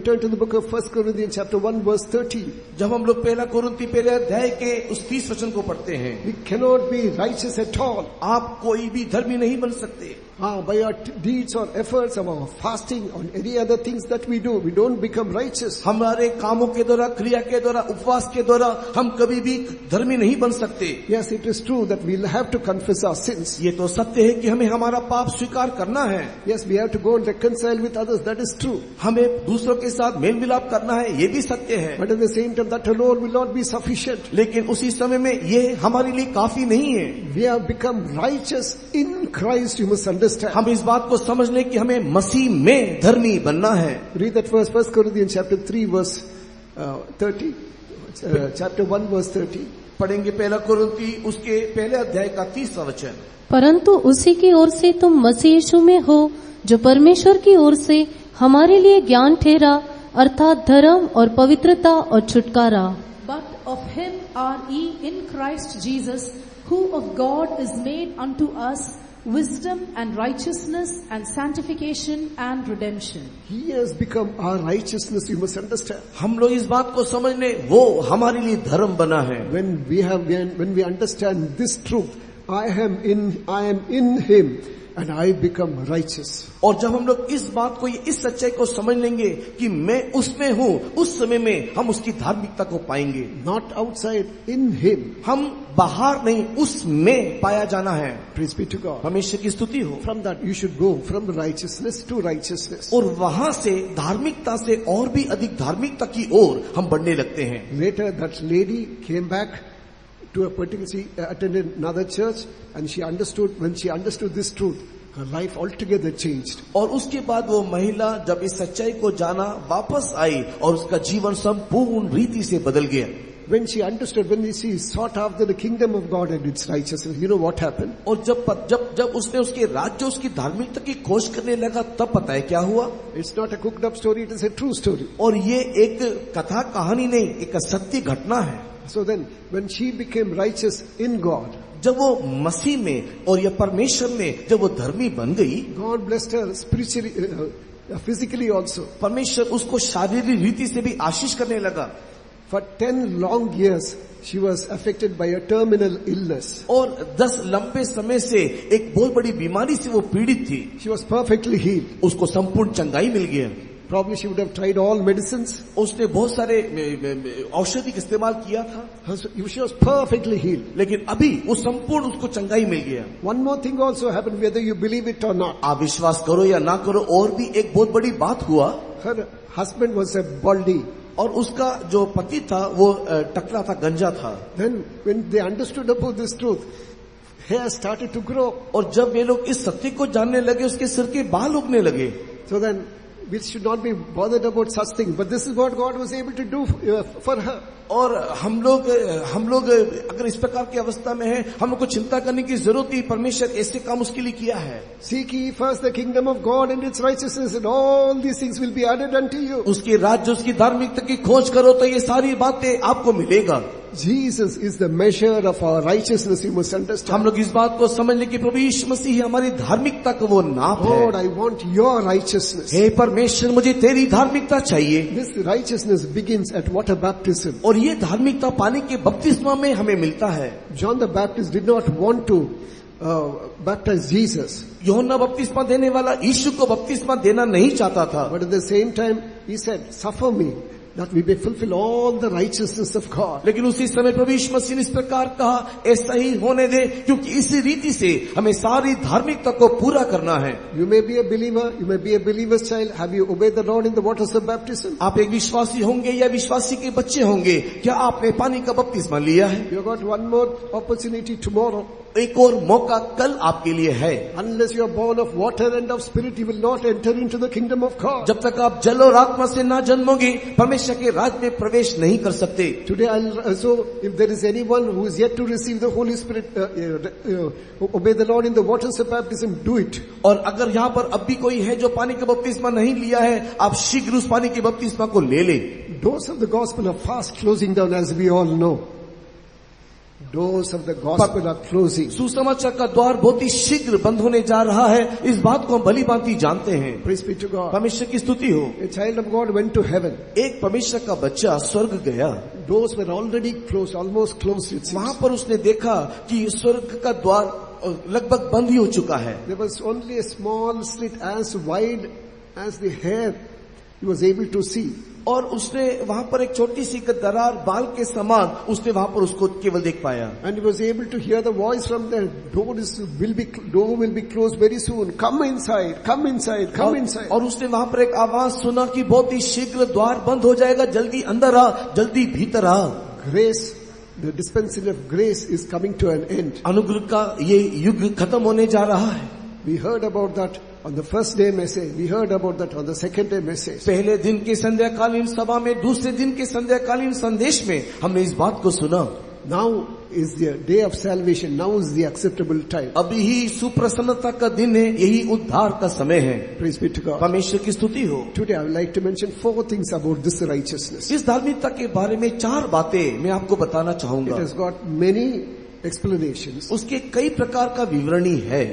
turn to the book of 1 Corinthians chapter 1 verse 30, जब हम लोग पहला कोरिन्थी पहले अध्याय के उस 30 वचन को पढ़ते हैं, we cannot be righteous at all. आप कोई भी धर्मी नहीं बन सकते. By our deeds or efforts, of our fasting, or any other things that we do, we don't become righteous. हमारे कामों के द्वारा, क्रिया के द्वारा, उपवास के द्वारा हम कभी भी धर्मी नहीं बन सकते. Yes, it is true that we'll have to confess our sins. ये तो सत्य है कि हमें हमारा पाप स्वीकार करना है. Yes, we have to go and reconcile with others. That is true. हमें दूसरों के साथ मेल मिलाप करना है, ये भी सत्य है. But at the same time, that alone will not be sufficient. लेकिन उसी समय में ये हमारे लिए काफी नहीं है. We have become righteous in Christ. You must understand. हम इस बात को समझ लें कि हमें मसीह में धर्मी बनना है. Read that verse, 1 Corinthians chapter 3 verse 30. Chapter 1 verse 30. पढ़ेंगे पहला कोरिन्थी उसके पहले अध्याय का 30वां वचन. परंतु उसी की ओर से तुम मसीह यीशु में हो, जो परमेश्वर की ओर से हमारे लिए ज्ञान ठहरा, अर्थात धर्म और पवित्रता और छुटकारा. But of him are ye in Christ Jesus, who of God is made unto us wisdom and righteousness and sanctification and redemption. He has become our righteousness, you must understand. हम लोग इस बात को समझ लें, वो हमारे लिए धर्म बना है. When we understand this truth, I am in him, and I become righteous. और जब हम लोग इस बात को, इस सच्चाई को समझ लेंगे कि मैं उसमें हूँ, उस समय में हम उसकी धार्मिकता को पाएंगे. Not outside, in Him. हम बाहर नहीं, उसमें पाया जाना है. Praise be to God. परमेश्वर की स्तुति हो. From that you should go from righteousness to righteousness. और वहां से धार्मिकता से और भी अधिक धार्मिकता की ओर हम बढ़ने लगते हैं. Later that lady came back to a particular, she attended another church and she understood, when she understood this truth, her life altogether changed. और उसके बाद वो महिला जब इस सच्चाई को जाना वापस आई और उसका जीवन संपूर्ण रीति से बदल गया. When she understood, when she sought after the kingdom of God and its righteousness, you know what happened? और जब उसने उसके राज्य, उसकी धार्मिकता की खोज करने लगा, तब पता है क्या हुआ? It's not a cooked up story, it is a true story. और ये एक कथा कहानी नहीं, एक सत्य घटना है. So then, when she became righteous in God, जब वो मसीह में और या परमेश्वर में जब वो धर्मी बन गई, God blessed her spiritually, physically also. परमेश्वर उसको शारीरिक रीति से भी आशीष करने लगा. For 10 long years, she was affected by a terminal illness. और 10 लंबे समय से एक बहुत बड़ी बीमारी से वो पीड़ित थी. She was perfectly healed. उसको संपूर्ण चंगाई मिल गया. Probably she would have tried all medicines. उसने बहुत सारे औषधि का इस्तेमाल किया था. She was perfectly healed. लेकिन अभी वो संपूर्ण उसको चंगाई मिल गया. One more thing also happened, whether you believe it or not. आप विश्वास करो या ना करो, और भी एक बहुत बड़ी बात हुआ. Her husband was a baldy. और उसका जो पति था वो टकला था, गंजा था. Then when they understood about this truth, hair started to grow. और जब ये लोग इस सत्य को जानने लगे, उसके सिर के बाल उगने लगे. So then we should not be bothered about such things, but this is what God was able to do for her. और हम लोग अगर इस प्रकार की अवस्था में हैं, हम लोग को चिंता करने की जरूरत नहीं. परमेश्वर ऐसे काम उसके लिए किया है. Seek ye first the kingdom of God and its righteousness, and all these things will be added unto you. उसके राज्य, उसकी धार्मिकता की खोज करो तो ये सारी बातें आपको मिलेगा. Jesus is the measure of our righteousness, you must understand. हम लोग इस बात को समझ लें कि प्रभु यीशु मसीह हमारी धार्मिकता का वो नाप है. Lord, I want your righteousness. हे परमेश्वर, मुझे तेरी धार्मिकता चाहिए. This righteousness begins at water baptism. और ये धार्मिकता पानी के बपतिस्मा में हमें मिलता है. John the Baptist did not want to baptize Jesus. यूहन्ना बपतिस्मा देने वाला यीशु को बपतिस्मा देना नहीं चाहता था. But at the same time, he said, suffer me, that we may fulfill all the righteousness of God. लेकिन उसी समय प्रभु यीशु मसीह ने इस प्रकार कहा, ऐसा ही होने दे, क्योंकि इसी रीति से हमें सारी धार्मिकता को पूरा करना है. You may be a believer, you may be a believer's child. Have you obeyed the Lord in the waters of baptism? आप एक विश्वासी होंगे या विश्वासी के बच्चे होंगे, क्या आपने पानी का बपतिस्मा लिया है? You got one more opportunity tomorrow. एक और मौका कल आपके लिए है. Unless you are born of water and of spirit, you will not enter into the kingdom of God. जब तक आप जल और आत्मा से ना जन्मोगे, परमेश्वर के राज्य में प्रवेश नहीं कर सकते. Today, so if there is anyone who is yet to receive the Holy Spirit, obey the Lord in the waters of baptism, do it. और अगर यहाँ पर अब भी कोई है जो पानी का बपतिस्मा नहीं लिया है, आप शीघ्र उस पानी के बपतिस्मा को ले ले. Doors of the gospel are fast closing down, as we all know. Doors of the gospel are closing. सुसमाचार का द्वार बहुत ही शीघ्र बंद होने जा रहा है. इस बात को हम भली भांति जानते हैं. Praise be to God. परमेश्वर की स्तुति हो. A child of God went to heaven. एक परमेश्वर का बच्चा स्वर्ग गया. Doors were already closed, almost closed. It seems. वहां पर उसने देखा कि स्वर्ग का द्वार लगभग बंद ही हो चुका है. There was only a small slit as wide as the hair he was able to see. और उसने वहां पर एक छोटी सी दरार बाल के समान उसने वहां पर उसको केवल देख पाया. And he was able to hear the voice from the door will be closed very soon. Come inside, come inside, come inside. और उसने वहां पर एक आवाज सुना कि बहुत ही शीघ्र द्वार बंद हो जाएगा, जल्दी अंदर आ, जल्दी भीतर आ. Grace, the dispensing of grace is coming to an end. अनुग्रह का ये युग खत्म होने जा रहा है. We heard about that on the first day message. We heard about that on the second day message. पहले दिन के संध्याकालीन सभा में, दूसरे दिन के संध्याकालीन संदेश में हमने इस बात को सुना. Now is the day of salvation. Now is the acceptable time. अभी ही सुप्रसन्नता का दिन है, यही उद्धार का समय है. Praise be to God. परमेश्वर की स्तुति हो. Today I would like to mention 4 things about this righteousness. इस धार्मिकता के बारे में 4 बातें मैं आपको बताना चाहूंगा. It has got many explanations. उसके कई प्रकार का विवरणी है.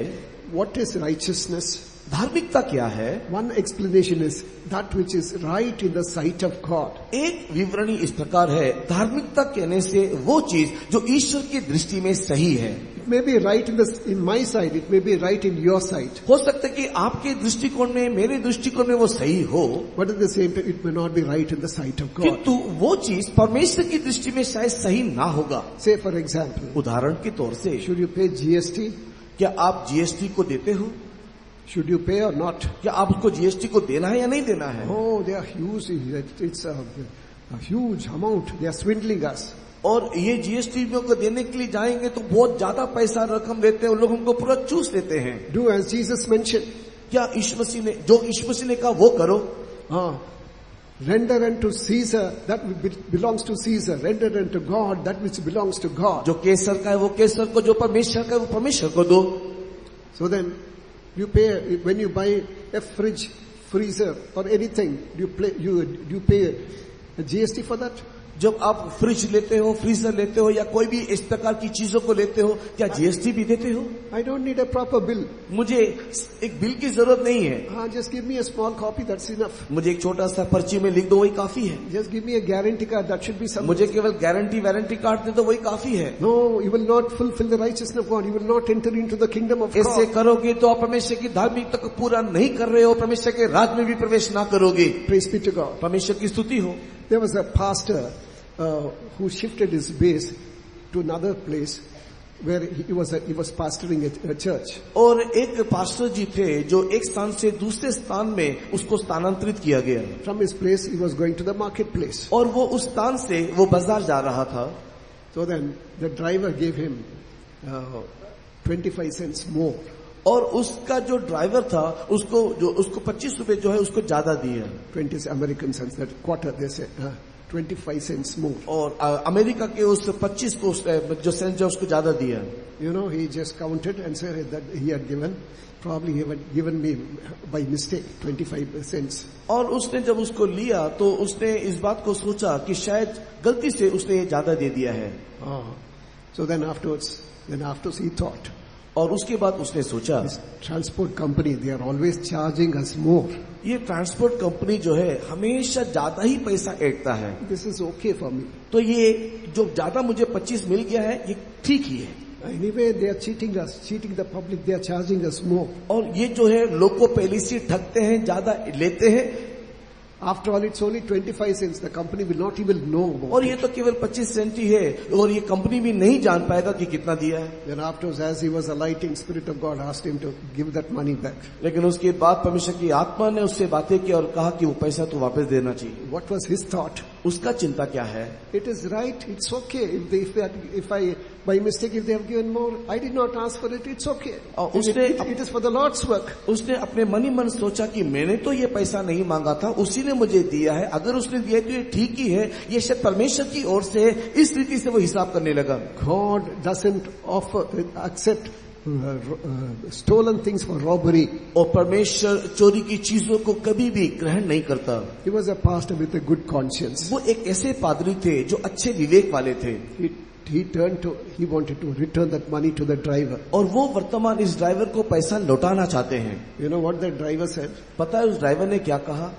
What is righteousness? धार्मिकता क्या है? One explanation is that which is right in the sight of God. एक विवरणी इस प्रकार है, धार्मिकता कहने से वो चीज जो ईश्वर की दृष्टि में सही है। It may be right in my sight, it may be right in your sight. हो सकता है कि आपके दृष्टिकोण में, मेरे दृष्टिकोण में वो सही हो, But at the same time, it may not be right in the sight of God. किंतु वो चीज परमेश्वर की दृष्टि में शायद सही ना होगा। Say for example, उदाहरण के तौर से, should you pay GST? क्या आप जीएसटी को देते हो? Should you pay or not? क्या आप उसको जीएसटी को देना है या नहीं देना है? Oh, they are huge. It's a huge amount. They are swindling us. और ये जीएसटी को देने के लिए जाएंगे तो बहुत ज्यादा पैसा रकम लेते हैं, लोग हमको पूरा चूस लेते हैं। Do as Jesus mentioned. क्या यीशु मसीह ने, जो यीशु मसीह ने कहा वो करो। Render unto Caesar that which belongs to Caesar. Render unto God that which belongs to God. जो कैसर का है वो कैसर को, जो परमेश्वर का है वो परमेश्वर को दो। So then, you pay when you buy a fridge, freezer, or anything. Do you pay a GST for that? जब आप फ्रिज लेते हो, फ्रीजर लेते हो या कोई भी इस प्रकार की चीजों को लेते हो, क्या जीएसटी भी देते हो? I don't need a proper bill. मुझे एक बिल की जरूरत नहीं है। Just give me a small copy, that's enough. मुझे एक छोटा सा पर्ची में लिख दो, वही काफी है। Just give me a guarantee card, that should be something. मुझे केवल वारंटी कार्ड दे दो, वही काफी है। No, you will not fulfill the righteousness of God. You will not enter into the kingdom of God. ऐसे करोगे तो आप परमेश्वर की धार्मिकता को पूरा नहीं कर रहे हो, परमेश्वर के राज में भी प्रवेश ना करोगे। Praise be to God. परमेश्वर की स्तुति हो। There was a pastor who shifted his base to another place where he was pastoring a church. और एक पास्टर जी थे जो एक स्थान से दूसरे स्थान में उसको स्थानांतरित किया गया। From his place he was going to the marketplace. और वो उस स्थान से वो बाजार जा रहा था। So then the driver gave him 25 cents more. और उसका जो ड्राइवर था उसको 25 रुपए जो है उसको ज्यादा दिया। 20 American cents, that quarter they say. 25 cents more. और अमेरिका के उस 25 को जो सेंस जो उसको ज्यादा दिया। You know, he just counted and said that he had probably he had given me by mistake 25 cents. और उसने जब उसको लिया तो उसने इस बात को सोचा कि शायद गलती से उसने ये ज्यादा दे दिया है। So then afterwards he thought. और उसके बाद उसने सोचा, transport company they are always charging us more. ये ट्रांसपोर्ट कंपनी जो है हमेशा ज्यादा ही पैसा ऐंठता है. This is okay for me. तो ये जो ज्यादा मुझे 25 मिल गया है ये ठीक ही है. Anyway, they are cheating us, cheating the public. They are charging us more. और ये जो है लोग को पहले से ठगते हैं, ज्यादा लेते हैं. After all, it's only 25 cents. The company will not even know. और ये तो केवल 25 सेंट ही है और ये कंपनी भी नहीं जान पाएगा कि कितना दिया है. Then afterwards, as he was alighting, Spirit of God asked him to give that money back. लेकिन उसके बाद परमेश्वर की आत्मा ने उससे बातें की और कहा कि वो पैसा तो वापस देना चाहिए. What was his thought? उसका चिंता क्या है? It is right. It's okay. If I by mistake if they have given more, I did not ask for it. It's okay. It is for the Lord's work. उसने अपने मन ही मन सोचा कि मैंने तो ये पैसा नहीं मांगा था, उसी ने मुझे दिया है. अगर उसने दिया तो ये ठीक ही है. ये शायद परमेश्वर की ओर से है. इस रीति से वो हिसाब करने लगा. God doesn't accept stolen things for robbery. और परमेश्वर चोरी की चीजों को कभी भी ग्रहण नहीं करता. He was a pastor with a good conscience. वो एक ऐसे पादरी थे जो अच्छे विवेक वाले थे. He wanted to return that money to the driver. और वो वर्तमान इस ड्राइवर को पैसा लौटाना चाहते हैं. You know what the driver said? पता है उस ड्राइवर ने क्या कहा?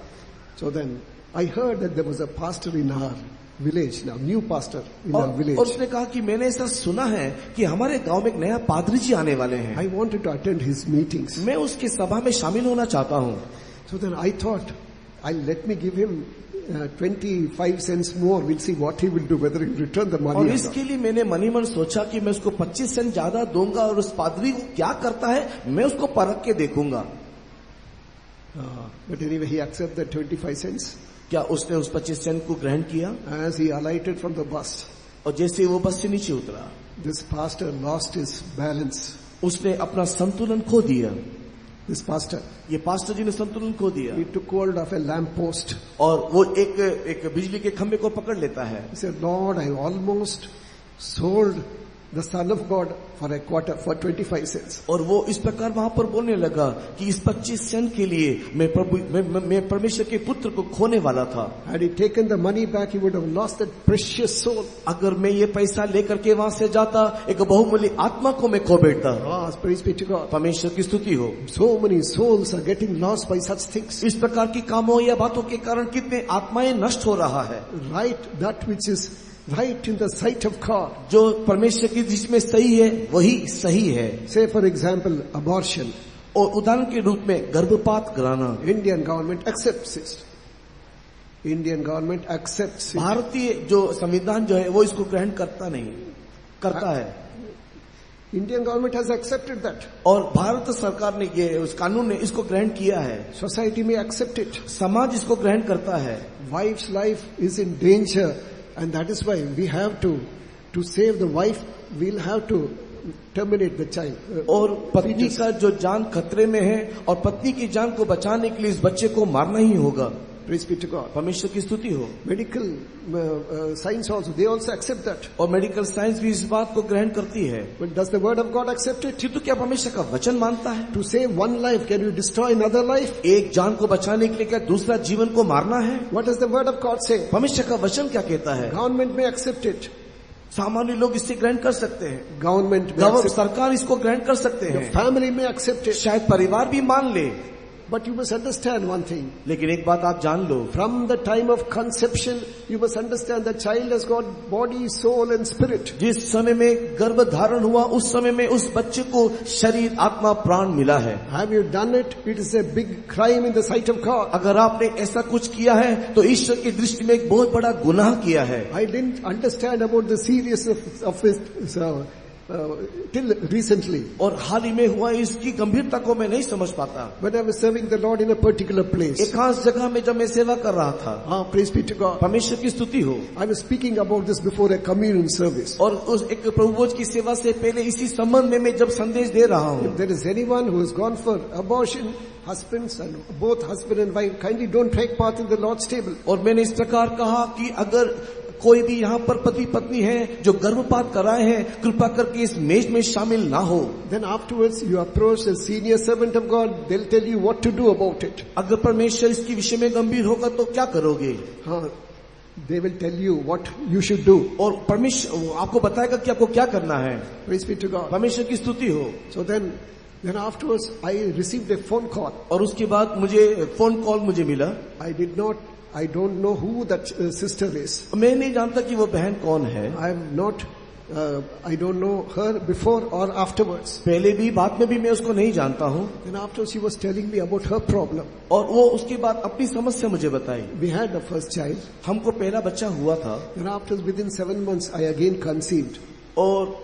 So then I heard that there was a pastor in our village now, new pastor in our village. और उसने कहा कि मैंने ऐसा सुना है कि हमारे गांव में एक नया पादरी जी आने वाले हैं. I wanted to attend his meetings. मैं उसकी सभा में शामिल होना चाहता हूँ. So then I thought, let me give him 25 cents more. We'll see what he will do, whether he will return the money. और इसके लिए मैंने मन ही मन सोचा कि मैं उसको 25 सेंट ज्यादा दूंगा और उस पादरी को क्या करता है मैं उसको परख के देखूंगा. But anyway, he accepted the 25 cents. क्या उसने उस 25 सेंट को ग्रहण किया? As he alighted from the bus, और जैसे वो बस से नीचे उतरा, this pastor lost his balance. उसने अपना संतुलन खो दिया. This pastor, ये पास्टर जी ने संतुलन खो दिया. he took hold of a lamp post. और वो एक बिजली के खंभे को पकड़ लेता है. He said, Lord, I almost sold the Son of God for a quarter, for 25 cents. और वो इस प्रकार वहां पर बोलने लगा कि इस 25 सेंट के लिए मैं परमेश्वर के पुत्र को खोने वाला था। Had he taken the money back, he would have lost that precious soul. अगर मैं ये पैसा लेकर के वहां से जाता, एक बहुमूल्य आत्मा को मैं खो बैठता। Praise be to God. परमेश्वर की स्तुति हो। So many souls are getting lost by such things. इस प्रकार की कामों या बातों के कारण कितने आत्माएं नष्ट हो रहा है। Right, that which is right in the sight of God. जो परमेश्वर की दृष्टि में सही है वही सही है। Say for example, abortion. और उदाहरण के रूप में गर्भपात कराना। Indian government accepts it. Indian government accepts it. भारतीय जो संविधान जो है वो इसको ग्रहण करता नहीं, करता है। Indian government has accepted that. और भारत सरकार ने ये उस कानून ने इसको ग्रहण किया है। Society may accept it. समाज इसको ग्रहण करता है। Wife's life is in danger, and that is why we have to save the wife, we'll have to terminate the child. और पत्नी का जो जान खतरे में है और पत्नी की जान को बचाने के लिए इस बच्चे को मारना ही होगा। Praise be to God. परमेश्वर की स्तुति हो। Medical science also, they also accept that. और मेडिकल साइंस भी इस बात को ग्रहण करती है। But does the word of God accept it? किंतु क्या परमेश्वर का वचन मानता है? To save one life, can you destroy another life? एक जान को बचाने के लिए क्या दूसरा जीवन को मारना है? What does the word of God say? परमेश्वर का वचन क्या कहता है? Government may accept it. सामान्य लोग इससे ग्रहण कर सकते हैं। Government may accept it. सरकार इसको ग्रहण कर सकते हैं। Family may accept it. शायद परिवार भी मान ले। But you must understand one thing. लेकिन एक बात आप जान लो। From the time of conception, you must understand the child has got body, soul and spirit. जिस समय में गर्भ धारण हुआ उस समय में उस बच्चे को शरीर, आत्मा, प्राण मिला है। Have you done it? It is a big crime in the sight of God. अगर आपने ऐसा कुछ किया है तो ईश्वर की दृष्टि में एक बहुत बड़ा गुनाह किया है। I didn't understand about the seriousness of it till recently. और हाल ही में हुआ इसकी गंभीरता को मैं नहीं समझ पाता। When I was serving the Lord in a particular place. एक खास जगह में जब मैं सेवा कर रहा था। Praise be to God. परमेश्वर की स्तुति हो। I was speaking about this before a communion service. और उस एक प्रभुभोज की सेवा से पहले इसी संबंध में मैं जब संदेश दे रहा हूँ। If there is anyone who has gone for abortion, husbands and both husband and wife, kindly don't take part in the Lord's table. और मैंने इस प्रकार कहा कि अगर कोई भी यहाँ पर पति पत्नी है जो गर्भपात कराए हैं, कृपा करके इस मेज में शामिल ना हो। Then afterwards you approach a senior servant of God, they'll tell you what to do about it. अगर परमेश्वर इसके विषय में गंभीर होगा तो क्या करोगे? They will tell you what you should do. और परमेश्वर आपको बताएगा कि आपको क्या करना है। Praise be to God. परमेश्वर की स्तुति हो। So then afterwards I received a phone call. और उसके बाद मुझे फोन कॉल मुझे मिला। I don't know who that sister is. मैं नहीं जानता कि वो बहन कौन है। I don't know her before or afterwards. पहले भी बाद में भी मैं उसको नहीं जानता हूँ। Then afterwards she was telling me about her problem. और वो उसके बाद अपनी समस्या मुझे बताई। We had the first child. हमको पहला बच्चा हुआ था। Then afterwards within 7 months I again conceived. और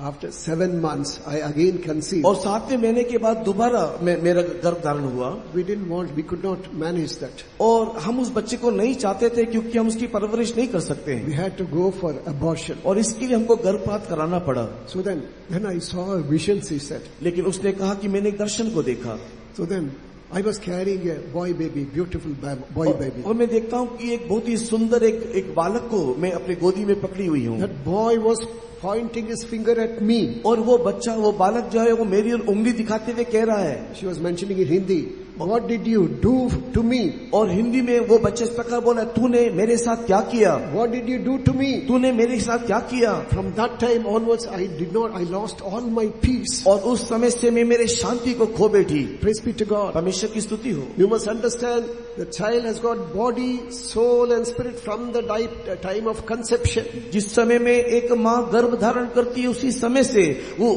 After 7 months I again conceived. और 7वें महीने के बाद दोबारा मेरा गर्भ धारण हुआ। We could not manage that. और हम उस बच्चे को नहीं चाहते थे क्योंकि हम उसकी परवरिश नहीं कर सकते हैं। We had to go for abortion. और इसके लिए हमको गर्भपात कराना पड़ा। So then I saw a vision, she said. लेकिन उसने कहा कि मैंने एक दर्शन को देखा। So then I was carrying a boy baby, beautiful boy baby. और मैं देखता हूँ कि एक बहुत ही सुंदर एक बालक को मैं अपनी गोदी में पकड़ी हुई हूँ। That boy was pointing his finger at me. और वो बच्चा, वो बालक जो है वो मेरी ओर उंगली दिखाते हुए कह रहा है। She was mentioning in Hindi, what did you do to me? और हिंदी में वो बच्चे इस प्रकार बोला, तूने मेरे साथ क्या किया? What did you do to me? तूने मेरे साथ क्या किया? From that time onwards I lost all my peace. और उस समय से मैं मेरे शांति को खो बैठी। Praise be to God. परमेश्वर की स्तुति हो। You must understand the child has got body, soul and spirit from the time of conception. जिस समय में एक माँ गर्भ धारण करती है उसी समय से वो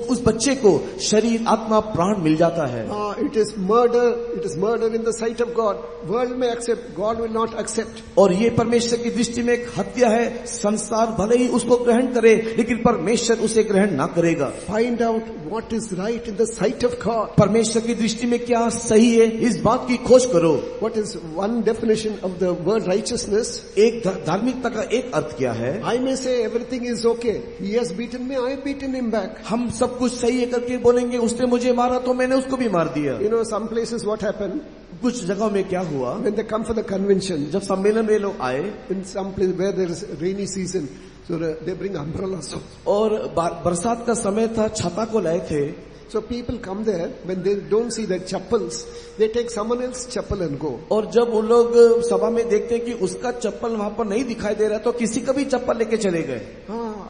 उस बच्चे को शरीर, आत्मा, प्राण मिल जाता है। It is murder in the sight of God. World may accept, God will not accept. और ये परमेश्वर की दृष्टि में एक हत्या है। संसार भले ही उसको ग्रहण करे लेकिन परमेश्वर उसे ग्रहण ना करेगा। Find out what is right in the sight of God. परमेश्वर की दृष्टि में क्या सही है इस बात की खोज करो। What is one definition of the word righteousness? एक धार्मिकता का एक अर्थ क्या है? I may say everything is okay. He has beaten me, I have beaten him back. हम सब कुछ सही है करके बोलेंगे उसने मुझे मारा तो मैंने उसको भी मार दिया। You know, some places what happened? कुछ जगहों में क्या हुआ? When they come for the convention, जब सम्मेलन में लोग आए, in some place where there is rainy season, So they bring umbrellas. और बरसात का समय था, छाता को लाए थे. So people come there, when they don't see their chappals, they take someone else's chappal and go. और जब वो लोग सभा में देखते हैं कि उसका चप्पल वहां पर नहीं दिखाई दे रहा, तो किसी का भी चप्पल लेके चले गए.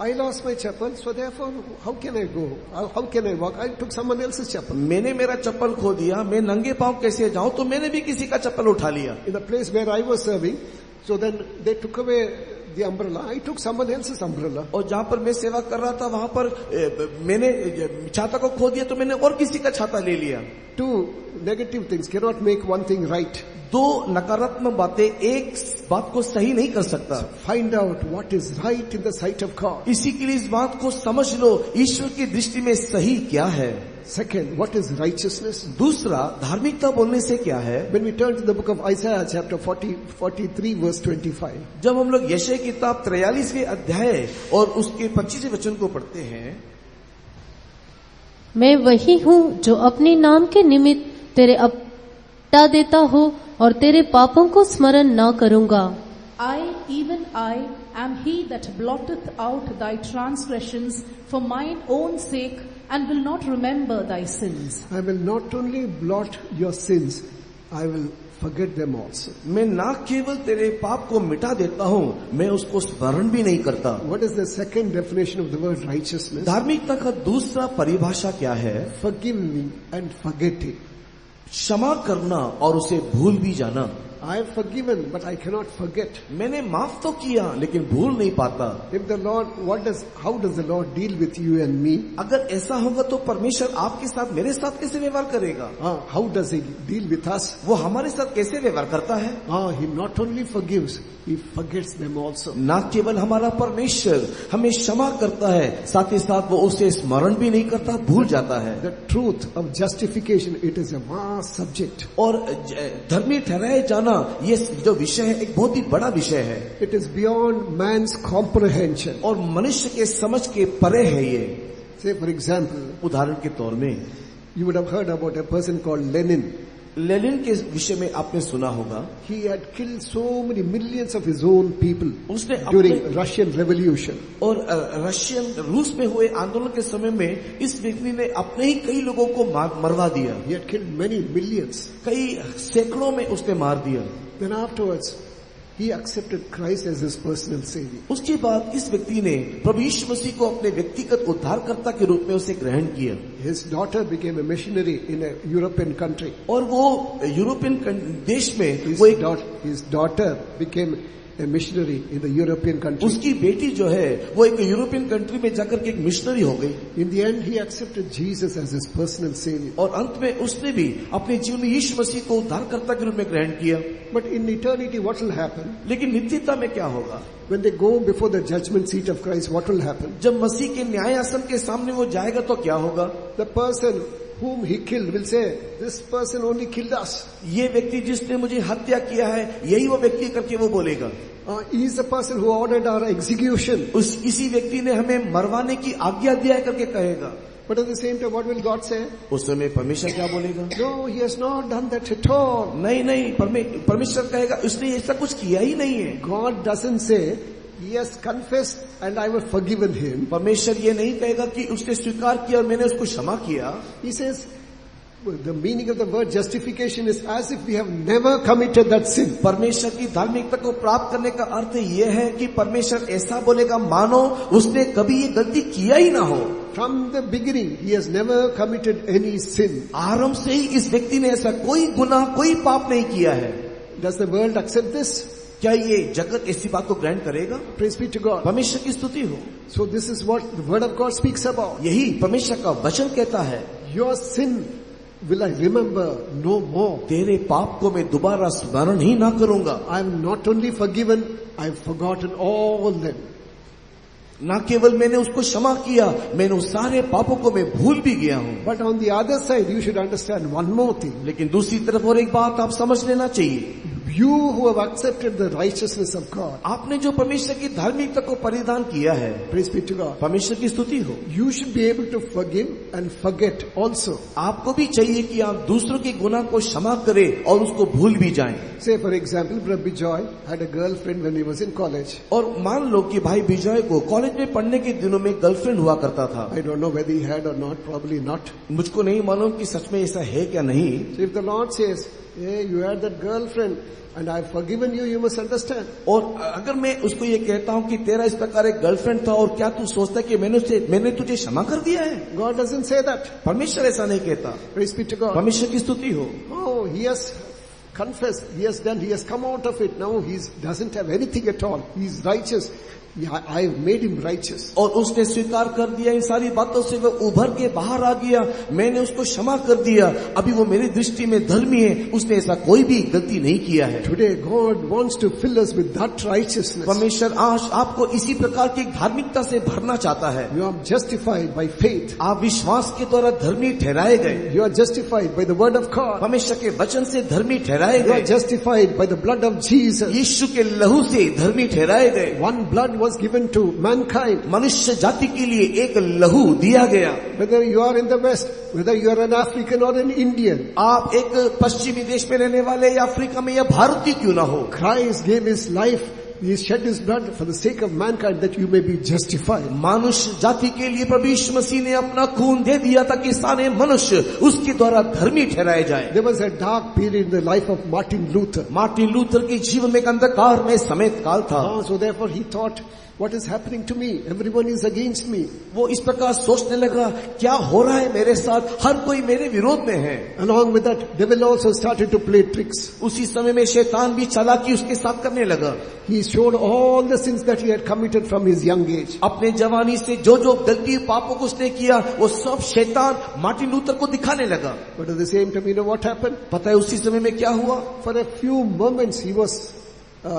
I lost my chappal, so therefore how can I go? How can I walk? I took someone else's chappal. मैंने मेरा चप्पल खो दिया, मैं नंगे पांव कैसे जाऊं, तो मैंने भी किसी का चप्पल उठा लिया. In the place where I was serving, so then they took away the umbrella. I took someone else's umbrella. और जहां पर मैं सेवा कर रहा था, वहां पर मैंने छाता को खो दिया, तो मैंने और किसी का छाता ले लिया. Two negative things cannot make one thing right. दो नकारात्मक बातें एक बात को सही नहीं कर सकता. Find out what is right in the sight of God. इसी के लिए इस बात को समझ लो, ईश्वर की दृष्टि में सही क्या है. Second, what is righteousness? दूसरा, धार्मिकता बोलने से क्या है. When we turn to the book of Isaiah chapter 43 verse 25. जब हम लोग यशायाह किताब 43वें अध्याय और उसके 25वें वचन को पढ़ते हैं. मैं वही हूँ जो अपने नाम के निमित्त तेरे अपटा देता हूँ और तेरे पापों को स्मरण न करूँगा. even I, am he that blotteth out thy transgressions for mine own sake, and will not remember thy sins. I will not only blot your sins, I will forget them also. मैं ना केवल तेरे पाप को मिटा देता हूँ, मैं उसको स्मरण भी नहीं करता. What is the second definition of the word righteousness? धार्मिकता का दूसरा परिभाषा क्या है. Forgiving and forgetting. क्षमा करना और उसे भूल भी जाना. I have forgiven, but I cannot forget. मैंने माफ तो किया, लेकिन भूल नहीं पाता. If the Lord, how does the Lord deal with you and me? अगर ऐसा होगा तो परमेश्वर आपके साथ, मेरे साथ कैसे व्यवहार करेगा. How does He deal with us? वो हमारे साथ कैसे व्यवहार करता है. He not only forgives, He forgets them also. ना केवल हमारा परमेश्वर हमें क्षमा करता है, साथ ही साथ वो उसे स्मरण भी नहीं करता, भूल जाता है. The truth of justification, it is a vast subject. और धर्मी ठहराए जाना, ये जो विषय है, एक बहुत ही बड़ा विषय है. It is beyond man's comprehension. और मनुष्य के समझ के परे है ये. Say for example, उदाहरण के तौर में, you would have heard about a person called Lenin. Lenin के विषय में आपने सुना होगा. He had killed so many millions of his own people उसने during Russian Revolution. और रूस में हुए आंदोलन के समय में इस व्यक्ति ने अपने ही कई लोगों को मरवा दिया. He had killed many millions. कई सैकड़ों में उसने मार दिया. Then afterwards, he accepted Christ as his personal savior. उसके बाद इस व्यक्ति ने प्रभु यीशु मसीह को अपने व्यक्तिगत उद्धारकर्ता के रूप में उसे ग्रहण किया. His daughter became a missionary in a European country. और वो यूरोपियन देश में his daughter became a missionary in the European country. उसकी बेटी जो है वो एक यूरोपियन कंट्री में जाकर के एक मिशनरी हो गई. In the end, he accepted Jesus as his personal savior. और अंत में उसने भी अपने जीवन में यीशु मसीह को उद्धारकर्ता के रूप में ग्रहण किया. But in eternity, what will happen? लेकिन नित्यता में क्या होगा. When they go before the judgment seat of Christ, what will happen? जब मसीह के न्याय आसन के सामने वो जाएगा तो क्या होगा. The person whom he killed will say, this person only killed us. ये व्यक्ति जिसने मुझे हत्या किया है, यही वो व्यक्ति करके वो बोलेगा. He is the person who ordered our execution. इसी व्यक्ति ने हमें मरवाने की आज्ञा दिया है करके कहेगा. But at the same time, what will God say? उस समय परमेश्वर क्या बोलेगा. No, he has not done that at all. नहीं, परमेश्वर कहेगा उसने ऐसा कुछ किया ही नहीं है. God doesn't say, he has confessed and I have forgiven him. परमेश्वर ये नहीं कहेगा कि उसने स्वीकार किया और मैंने उसको क्षमा किया. He says, the meaning of the word justification is as if we have never committed that sin. परमेश्वर की धार्मिकता को प्राप्त करने का अर्थ यह है कि परमेश्वर ऐसा बोलेगा मानो उसने कभी ये गलती किया ही ना हो. From the beginning, he has never committed any sin. आरंभ से ही इस व्यक्ति ने ऐसा कोई गुनाह, कोई पाप नहीं किया है. Does the world accept this? क्या ये जगत ऐसी बात को ग्रहण करेगा. Praise be to God. परमेश्वर की स्तुति हो. So this is what the word of God speaks about. यही परमेश्वर का वचन कहता है. Your sin will I remember no more. तेरे पाप को मैं दोबारा स्मरण ही ना करूंगा. I am not only forgiven, I have forgotten all them. ना केवल मैंने उसको क्षमा किया, मैंने उस सारे पापों को मैं भूल भी गया हूँ. But on the other side, you should understand one more thing. लेकिन दूसरी तरफ और एक बात आप समझ लेना चाहिए. You who have accepted the righteousness of God, आपने जो परमेश्वर की धार्मिकता को परिधान किया है, praise be to God, परमेश्वर की स्तुति हो। you should be able to forgive and forget also. आपको भी चाहिए कि आप दूसरों के गुनाह को क्षमा करें और उसको भूल भी जाएं। Say for example, Brother Bijoy had a girlfriend when he was in college. और मान लो कि भाई विजय को कॉलेज में पढ़ने के दिनों में गर्लफ्रेंड हुआ करता था। I don't know whether he had or not, probably not. मुझको नहीं मालूम कि सच में ऐसा है क्या नहीं। So if the Lord says, hey, you had that girlfriend and I've forgiven you, you must understand. और अगर मैं उसको ये कहता हूँ कि तेरा इस प्रकार एक गर्लफ्रेंड था और क्या तू सोचता है कि मैंने तुझे क्षमा कर दिया है? God doesn't say that. परमेश्वर ऐसा नहीं कहता। Praise be to God. परमेश्वर की स्तुति हो। Oh, he has confessed, he has done, he has come out of it. Now he doesn't have anything at all. He's righteous. Yeah, I've made him righteous. और उसने स्वीकार कर दिया इन सारी बातों से, वो उभर के बाहर आ गया, मैंने उसको क्षमा कर दिया, अभी वो मेरी दृष्टि में धर्मी है, उसने ऐसा कोई भी गलती नहीं किया है। Today God wants to fill us with that righteousness. परमेश्वर आज आपको इसी प्रकार की धार्मिकता से भरना चाहता है। You are justified by faith. आप विश्वास के द्वारा धर्मी ठहराए गए। You are justified by the word of God. परमेश्वर के वचन से धर्मी ठहराए You are गए। justified by the blood of Jesus. यीशु के लहू से धर्मी ठहराए गए। One blood was given to mankind. मनुष्य जाति के लिए एक लहू दिया गया। Whether you are in the West, whether you are an African or an Indian, आप एक पश्चिमी देश में रहने वाले या अफ्रीका में या भारतीय क्यों ना हो, Christ gave his life. He shed his blood for the sake of mankind that you may be justified. मनुष्य जाति के लिए प्रभु यीशु मसीह ने अपना खून दे दिया ताकि सारे मनुष्य उसके द्वारा धर्मी ठहराए जाए। There was a dark period in the life of Martin Luther. Martin Luther के जीवन में एक अंधकार में समेत काल था। So therefore he thought, what is happening to me? Everyone is against me. वो इस प्रकार सोचने लगा, क्या हो रहा है मेरे साथ, हर कोई मेरे विरोध में है। Along with that, devil also started to play tricks. उसी समय में शैतान भी चालाकी उसके साथ करने लगा। He showed all the sins that he had committed from his young age. अपने जवानी से जो जो गलती पापों को उसने किया, वो सब शैतान मार्टिन लूथर को दिखाने लगा। But at the same time, you know what happened? पता है उसी समय में क्या हुआ? For a few moments he was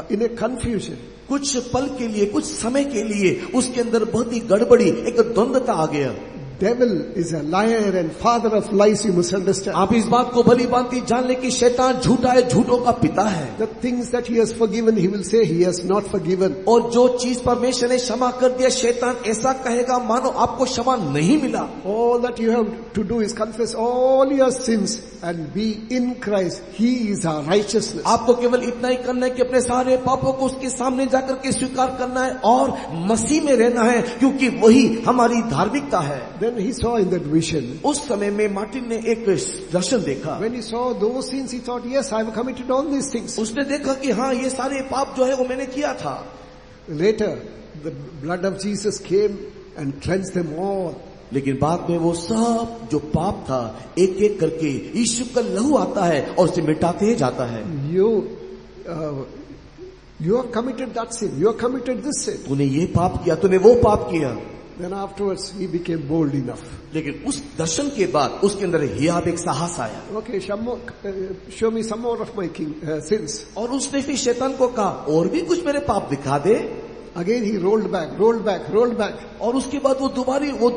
in a confusion. कुछ पल के लिए, कुछ समय के लिए उसके अंदर बहुत ही गड़बड़ी, एक द्वंद्वता आ गया। Devil is a liar and father of lies, you must understand. आप इस बात को भली भांति जान ले कि शैतान झूठा है, झूठों का पिता है। The things that he has forgiven, he will say he has not forgiven. और जो चीज परमेश्वर ने क्षमा कर दिया, शैतान ऐसा कहेगा मानो आपको क्षमा नहीं मिला। All that you have to do is confess all your sins and be in Christ. He is our righteousness. आपको केवल इतना ही करना है कि अपने सारे पापों को उसके सामने जाकर के स्वीकार करना है और मसीह में रहना है, क्योंकि वही हमारी धार्मिकता है। Then he saw in that vision. उस समय में मार्टिन ने एक दर्शन देखा। When he saw those sins, he thought, yes, I have committed all these things. उसने देखा कि हाँ, ये सारे पाप जो है वो मैंने किया था। Later, the blood of Jesus came and cleansed them all. लेकिन बाद में वो सब जो पाप था एक एक करके यीशु का लहू आता है और उसे मिटाते जाता है। You have committed that sin. You have committed this sin. तूने ये पाप किया, तूने वो पाप किया। Then afterwards he became bold enough. लेकिन उस दर्शन के बाद उसके अंदर हियाब एक साहस आया। Okay, show me some more of my sins. और उसने फिर शैतान को कहा, और भी कुछ मेरे पाप दिखा दे। Again he rolled back. और उसके बाद वो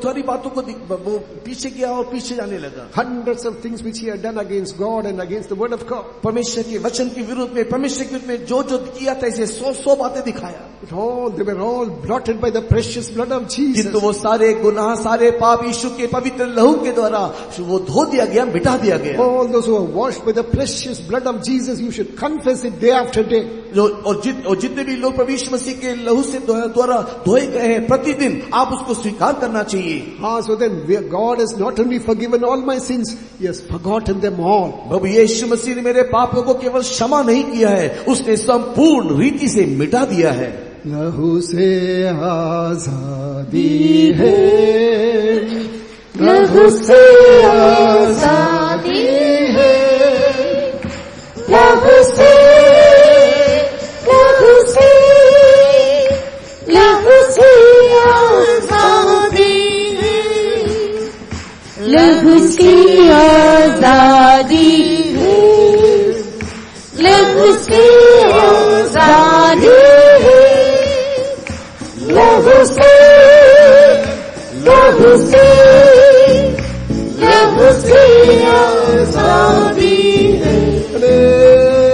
सारी बातों को वो पीछे गया और पीछे जाने लगा। Hundreds of things which he had done against God and against the word of God. परमेश्वर के वचन के विरुद्ध में, परमेश्वर के विरुद्ध में जो जो किया था, इसे 100 बातें दिखाया। They were all blotted by the precious blood of Jesus. किंतु वो सारे गुनाह, सारे पाप यीशु के पवित्र लहू के द्वारा वो धो दिया गया, मिटा दिया गया। All those who are washed by the precious blood of Jesus, you should confess it day after day. और जितने भी लोग प्रभु यीशु मसीह के लहू से द्वारा धोए गए हैं, प्रतिदिन आप उसको स्वीकार करना चाहिए। So then God has not only forgiven all my sins, he has forgotten them all. प्रभु यीशु मसीह ने मेरे पापों को केवल क्षमा नहीं किया है, उसने संपूर्ण रीति से मिटा दिया है। लहू से आजादी है, लहू से आजादी है, लहू से आजादी है, लहू से आजादी है, लहू से आजादी है, लहू से आजादी है।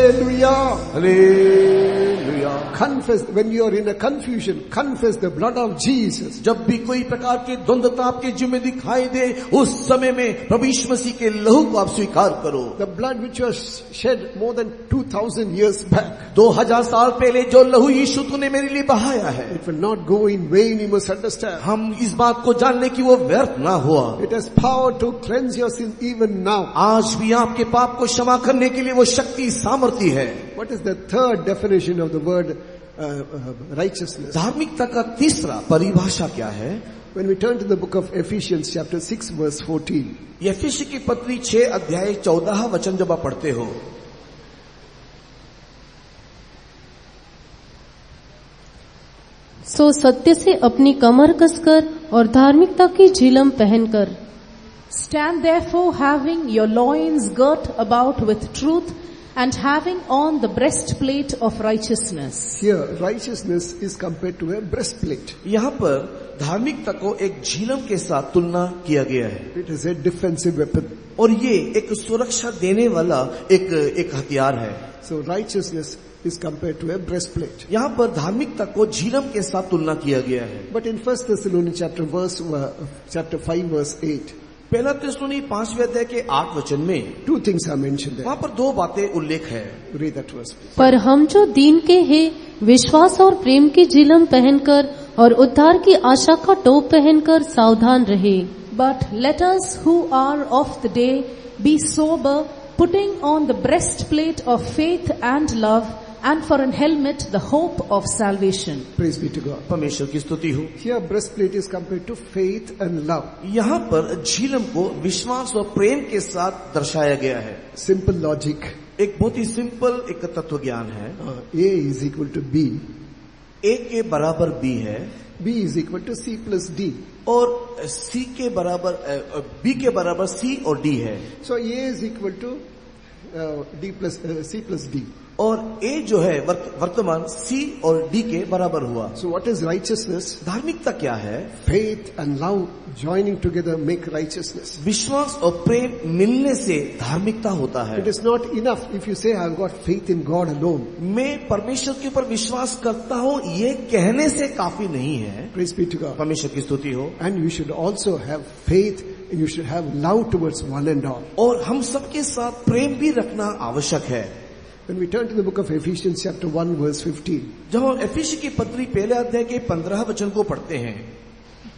Hallelujah. Hallelujah. Confess, when you are in a confusion, confess the blood of Jesus. जब भी कोई प्रकार की द्वंद्वता आपके जीवन में दिखाई दे, उस समय में प्रभु यीशु मसीह के लहू को आप स्वीकार करो। The blood which was shed more than 2000 years back. 2000 साल पहले जो लहू यीशु तूने मेरे लिए बहाया है, It will not go in vain, you must understand. हम इस बात को जानने की वो व्यर्थ ना हुआ। It has power to cleanse your sin even now. आज भी आपके पाप को क्षमा करने के लिए वो शक्ति सामर्थ्य है। What is the third definition of the word righteousness? धार्मिकता का तीसरा परिभाषा क्या है? When we turn to the book of Ephesians chapter 6 verse 14. यफेसी की पत्री 6 अध्याय 14 वचन जब आप पढ़ते हो, सो सत्य से अपनी कमर कसकर और धार्मिकता की झिलम पहनकर, Stand therefore having your loins girt about with truth and having on the breastplate of righteousness. Here righteousness is compared to a breastplate. यहाँ पर धार्मिकता को एक झिलम के साथ तुलना किया गया है, It is a defensive weapon. और ये एक सुरक्षा देने वाला एक हथियार है। So righteousness is compared to a breastplate. यहाँ पर धार्मिकता को झिलम के साथ तुलना किया गया है। But in 1 Thessalonians chapter 5 verse 8, पहला थिस्सलुनी 5वें अध्याय के 8 वचन में two things are mentioned there. वहाँ पर दो बातें उल्लेख है। Read that verse, please. पर हम जो दीन के हैं विश्वास और प्रेम की झिलम पहनकर और उद्धार की आशा का टोप पहनकर सावधान रहे। But let us who are of the day be sober, putting on the breastplate of faith and love, and for an helmet the hope of salvation. Praise be to God. परमेश्वर की स्तुति हो। Here breastplate is compared to faith and love. यहाँ पर झिलम को विश्वास और प्रेम के साथ दर्शाया गया है। Simple logic. एक बहुत ही सिंपल एक तत्व ज्ञान है। A is equal to B. A के बराबर B है, B is equal to C plus D. और C के बराबर B के बराबर C और D है, So A is equal to C plus D. और A जो है वर्तमान C और D के बराबर हुआ। So what is righteousness? धार्मिकता क्या है? Faith and love joining together make righteousness. विश्वास और प्रेम मिलने से धार्मिकता होता है। It is not enough if you say I've got faith in God alone. मैं परमेश्वर के ऊपर विश्वास करता हूँ, ये कहने से काफी नहीं है। Praise be to God. परमेश्वर की स्तुति हो। And you should also have faith, and you should have love towards one and all. और हम सबके साथ प्रेम भी रखना आवश्यक है। When we turn to the book of Ephesians chapter 1 verse 15, जब हम एफिसी की पत्री पहले अध्याय के 15 वचन को पढ़ते हैं,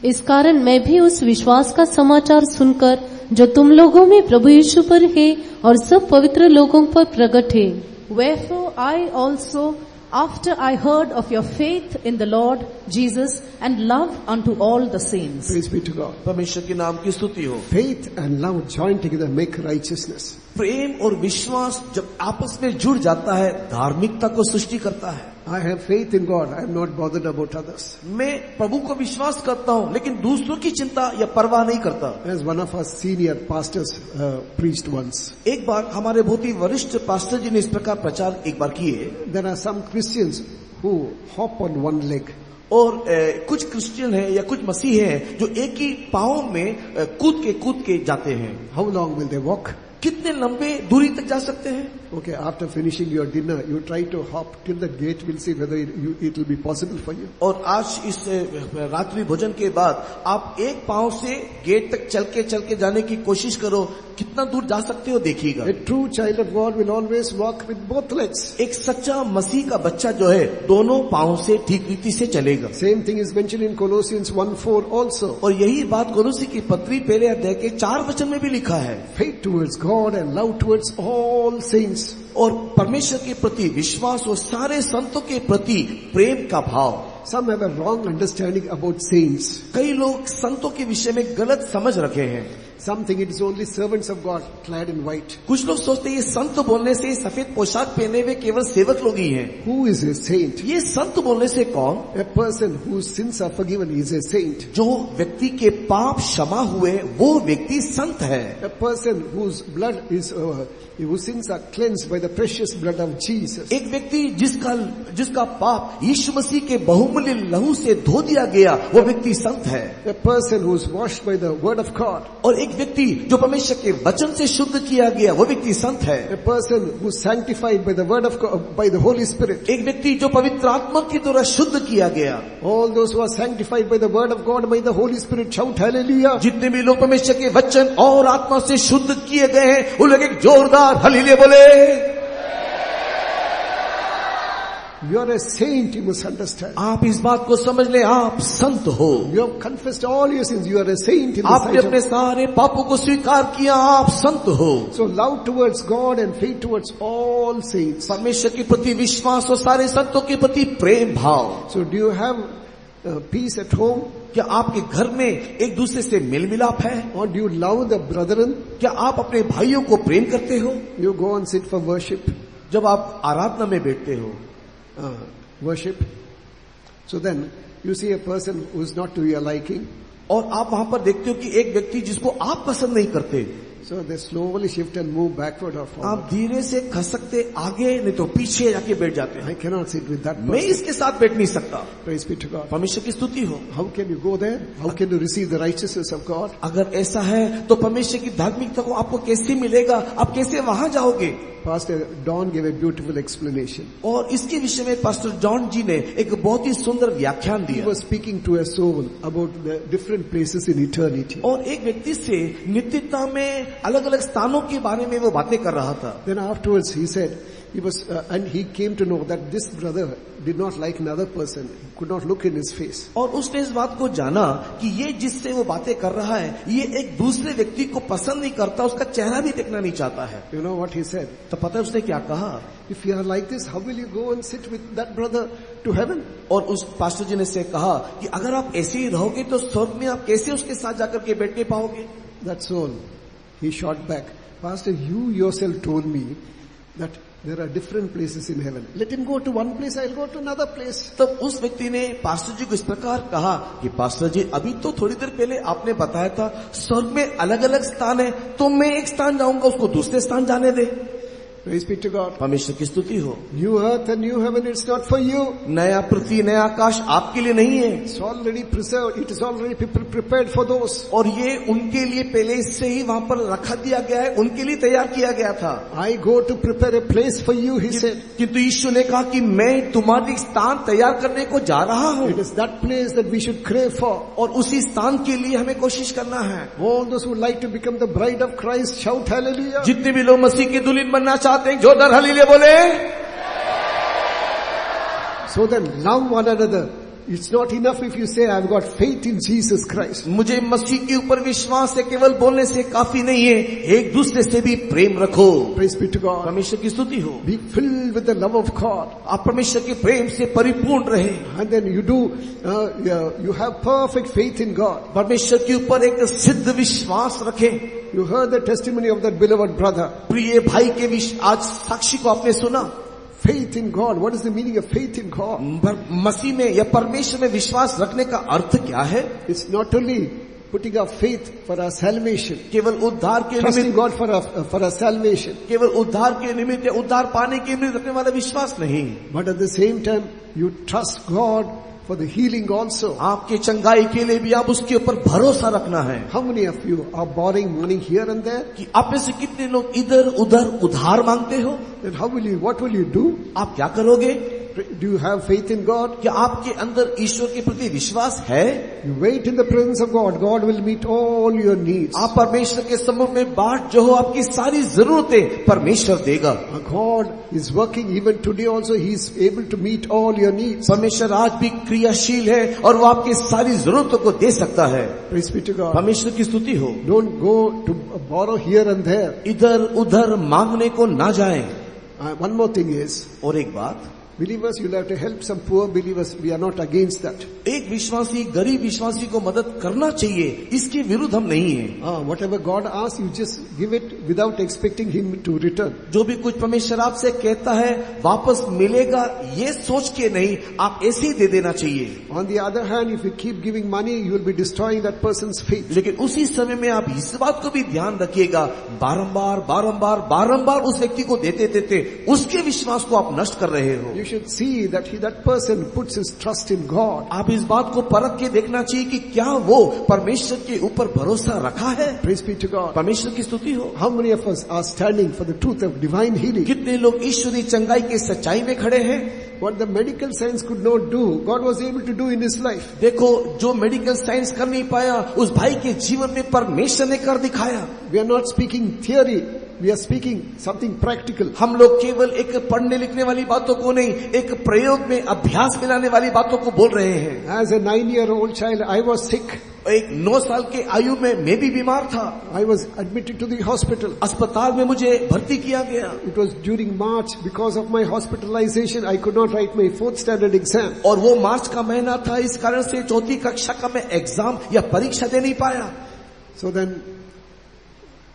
इस कारण मैं भी उस विश्वास का समाचार सुनकर जो तुम लोगों में प्रभु यीशु पर है और सब पवित्र लोगों पर प्रकट है, Wherefore I also, after I heard of your faith in the Lord Jesus and love unto all the saints. praise be to God. परमेश्वर के नाम की स्तुति हो। Faith and love joined together make righteousness. प्रेम और विश्वास जब आपस में जुड़ जाता है, धार्मिकता को सृष्टि करता है। I have faith in God. I am not bothered about others. मैं प्रभु को विश्वास करता हूँ, लेकिन दूसरों की चिंता या परवाह नहीं करता। As one of our senior pastors preached once, एक बार हमारे बहुत ही वरिष्ठ पास्टर जी ने इस प्रकार प्रचार एक बार किए, there are some Christians who hop on one leg. और कुछ क्रिश्चियन हैं या कुछ मसीह हैं जो एक ही पाँव में कूद के जाते हैं। How long will they walk? कितने लंबे दूरी तक जा सकते हैं? Okay, after finishing your dinner, you try to hop till the gate. We'll see whether it will be possible for you. और आज इस रात्रि भोजन के बाद आप एक पांव से गेट तक चल के जाने की कोशिश करो, कितना दूर जा सकते हो देखिएगा। A true child of God will always walk with both legs. एक सच्चा मसीह का बच्चा जो है दोनों पांव से ठीक रीति से चलेगा। Same thing is mentioned in Colossians 1:4 also. और यही बात कोलोसी की पत्री पहले अध्याय के 4 वचन में भी लिखा है। Faith towards God and love towards all saints. और परमेश्वर के प्रति विश्वास और सारे संतों के प्रति प्रेम का भाव। Some have a wrong understanding about saints. कई लोग संतों के विषय में गलत समझ रखे हैं। Some think it is only servants of God clad in white. कुछ लोग सोचते हैं ये संत बोलने से सफेद पोशाक पहने हुए केवल सेवक लोग ही हैं। Who is a saint? ये संत बोलने से कौन? A person whose sins are forgiven is a saint. जो व्यक्ति के पाप क्षमा हुए वो व्यक्ति संत है। A person whose blood is whose sins are cleansed by the precious blood of Jesus. एक व्यक्ति जिसका पाप यीशु मसीह के बहुमूल्य बहुमूल्य लहू से धो दिया गया, वो व्यक्ति संत है। A person who is washed by the word of God. और एक व्यक्ति जो परमेश्वर के वचन से शुद्ध किया गया, वो व्यक्ति संत है। A person who is sanctified by the word of God, by the Holy Spirit. एक व्यक्ति जो पवित्र आत्मा के द्वारा शुद्ध किया गया। All those who are sanctified by the word of God, by the Holy Spirit, shout hallelujah. जितने भी लोग परमेश्वर के वचन और आत्मा से शुद्ध किए गए हैं, वो लोग एक जोरदार हालेलुया बोले। You are a saint, you must understand. आप इस बात को समझ ले, आप संत हो। You have confessed all your sins, you are a saint in the आपने sight अपने of. सारे पापों को स्वीकार किया, आप संत हो। So love towards God and faith towards all saints. परमेश्वर के प्रति विश्वास और सारे संतों के प्रति प्रेम भाव। So do you have peace at home? क्या आपके घर में एक दूसरे से मेल मिलाप है? Or do you love the brethren? क्या आप अपने भाइयों को प्रेम करते हो? You go and sit for worship. जब आप आराधना में बैठते हो, Worship. So then you see a person who is not to your liking. और आप वहां पर देखते हो कि एक व्यक्ति जिसको आप पसंद नहीं करते, So they slowly shift and move backward or forward. आप धीरे से खसकते आगे, नहीं तो पीछे जाके बैठ जाते I हैं। cannot sit with that मैं person. इसके साथ बैठ नहीं सकता। Praise be to God. परमेश्वर की स्तुति हो। How can you go there? How can you receive the righteousness of God? अगर ऐसा है तो परमेश्वर की धार्मिकता को आपको कैसे मिलेगा? आप कैसे वहां जाओगे? Pastor Don gave a beautiful explanation. और इसके विषय में पास्टर जॉन जी ने एक बहुत ही सुंदर व्याख्यान He दिया। was speaking to a soul about the different places in eternity. और एक व्यक्ति से नित्यता में अलग अलग स्थानों के बारे में वो बातें कर रहा था। Then afterwards he said, and he came to know that this brother did not like another person. He could not look in his face. और उसने इस बात को जाना कि ये जिससे वो बातें कर रहा है, ये एक दूसरे व्यक्ति को पसंद नहीं करता, उसका चेहरा भी देखना नहीं चाहता है। You know what he said? तो पता है उसने क्या कहा? If you are like this, how will you go and sit with that brother to heaven? और उस पास्टर जी ने से कहा कि अगर आप ऐसे ही रहोगे तो स्वर्ग में आप कैसे उसके साथ जाकर के बैठने पाओगे? That soul, he shot back. Pastor, you yourself told me that there are different places in heaven. Let him go to one place, I'll go to another place. तब उस व्यक्ति ने पास्टर जी को इस प्रकार कहा कि पास्टर जी, अभी तो थोड़ी देर पहले आपने बताया था स्वर्ग में अलग अलग स्थान है, तो मैं एक स्थान जाऊंगा, उसको दूसरे स्थान जाने दे। Praise be to God. परमेश्वर की स्तुति हो। New earth and new heaven, it's not for you. नया पृथ्वी नया आकाश आपके लिए नहीं है, It's already preserved. It is already prepared for those. और ये उनके लिए पहले से ही वहां पर रखा दिया गया है, उनके लिए तैयार किया गया था। I go to prepare a place for you, he said. किंतु यीशु ने कहा कि मैं तुम्हारी स्थान तैयार करने को जा रहा हूँ, It is that place that we should crave for. और उसी स्थान के लिए हमें कोशिश करना है। All those who would like to become the bride of Christ, shout hallelujah. जितने भी लोग मसीह की दुल्हन बनना चाहते हैं, जोरदार हालेलुया बोले। So then love one another. It's not enough if you say I've got faith in Jesus Christ. मुझे मसीह के ऊपर विश्वास है केवल बोलने से काफी नहीं है, एक दूसरे से भी प्रेम रखो। Praise be to God. परमेश्वर की स्तुति हो। Be filled with the love of God. आप परमेश्वर के प्रेम से परिपूर्ण रहे। And then you have perfect faith in God. परमेश्वर के ऊपर एक सिद्ध विश्वास रखें। You heard the testimony of that beloved brother. प्रिय भाई के आज साक्षी को आपने सुना। Faith in God. What is the meaning of faith in God? मसीह में या परमेश्वर में विश्वास रखने का अर्थ क्या है? It's not only putting our faith for our salvation. केवल उद्धार के Trusting निमित्त, God for our salvation. केवल उद्धार के निमित्त या उद्धार पाने के निमित्त रखने वाला विश्वास नहीं। But at the same time, you trust God for the healing also. आपके चंगाई के लिए भी आप उसके ऊपर भरोसा रखना है। How many of you are borrowing money here and there? कि आप में से कितने लोग इधर उधर उधार मांगते हो? Then what will you do? आप क्या करोगे? Do you have faith in God? क्या आपके अंदर ईश्वर के प्रति विश्वास है? You wait in the presence of God. God will meet all your needs. आप परमेश्वर के सम्मुख में बाट जो हो, आपकी सारी जरूरतें परमेश्वर देगा। God is working even today also. He is able to meet all your needs. परमेश्वर आज भी क्रियाशील है और वो आपकी सारी जरूरतों को दे सकता है। Praise be to God. परमेश्वर की स्तुति हो। Don't go to borrow here and there. इधर उधर मांगने को ना जाएं। One more thing is, और एक बात, believers, you'll have to help some poor believers. We are not against that. एक विश्वासी गरीब विश्वासी को मदद करना चाहिए, इसके विरुद्ध हम नहीं है। Whatever God asks, you just give it without expecting Him to return. जो भी कुछ परमेश्वर आपसे कहता है वापस मिलेगा ये सोच के नहीं, आप ऐसे ही दे देना चाहिए। On the other hand, if you keep giving money, you will be destroying that person's faith. लेकिन उसी समय में आप इस बात को भी ध्यान रखिएगा, बारंबार बारंबार बारंबार उस व्यक्ति को देते देते उसके विश्वास को आप नष्ट कर रहे हो। You should see that that person puts his trust in God. आप इस बात को परख के देखना चाहिए कि क्या वो परमेश्वर के ऊपर भरोसा रखा है. Praise be to God. परमेश्वर की स्तुति हो. How many of us are standing for the truth of divine healing? कितने लोग ईश्वरीय चंगाई के सच्चाई में खड़े हैं. What the medical science could not do, God was able to do in his life. देखो, जो मेडिकल साइंस कर नहीं पाया, उस भाई के जीवन में परमेश्वर ने कर दिखाया. We are not speaking theory, we are speaking something practical. हम लोग केवल एक पढ़ने लिखने वाली बातों को नहीं, एक प्रयोग में अभ्यास में लाने वाली बातों को बोल रहे हैं. As a 9-year-old child, I was sick. एक 9 साल के आयु में मैं भी बीमार था. I was admitted to the hospital. अस्पताल में मुझे भर्ती किया गया. It was during March. Because of my hospitalization, I could not write my 4th standard exam. और वो मार्च का महीना था, इस कारण से 4th कक्षा का मैं एग्जाम या परीक्षा दे नहीं पाया. So then,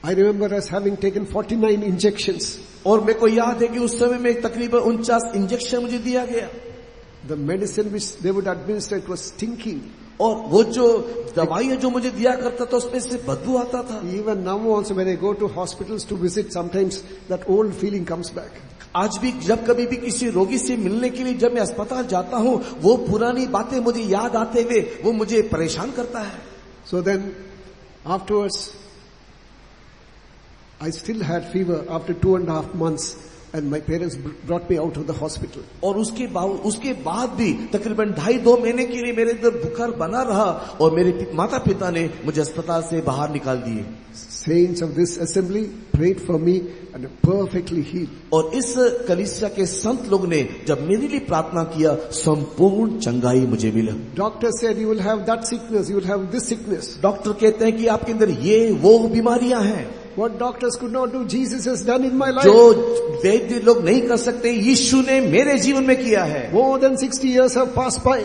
I remember us having taken 49 injections. और मेरे को याद है कि उस समय में तकरीबन 49 इंजेक्शन मुझे दिया गया. The medicine which they would administer, it was stinking. और वो जो दवाइयां जो मुझे दिया करता था, उसमें से बदबू आता था. Even now also when I go to hospitals to visit, sometimes that old feeling comes back. आज भी जब कभी भी किसी रोगी से मिलने के लिए जब मैं अस्पताल जाता हूँ, वो पुरानी बातें मुझे याद आते हुए वो मुझे परेशान करता है. So then, afterwards, I still had fever after 2.5 months. And my parents brought me out of the hospital. और उसके बाद भी तकरीबन 2.5 महीने के लिए मेरे अंदर बुखार बना रहा और मेरे माता पिता ने मुझे अस्पताल से बाहर निकाल दिए. Saints of this assembly prayed for me and perfectly healed. और इस कलीसिया के संत लोग ने जब मेरे लिए प्रार्थना किया, संपूर्ण चंगाई मुझे मिला. Doctor said you will have that sickness, you will have this sickness. Doctor कहते हैं कि आपके अंदर ये वो बीमारियां हैं. What doctors could not do, Jesus has done in my life. जो वैद्य लोग नहीं कर सकते, यीशु ने मेरे जीवन में किया है. More than 60 years have passed by.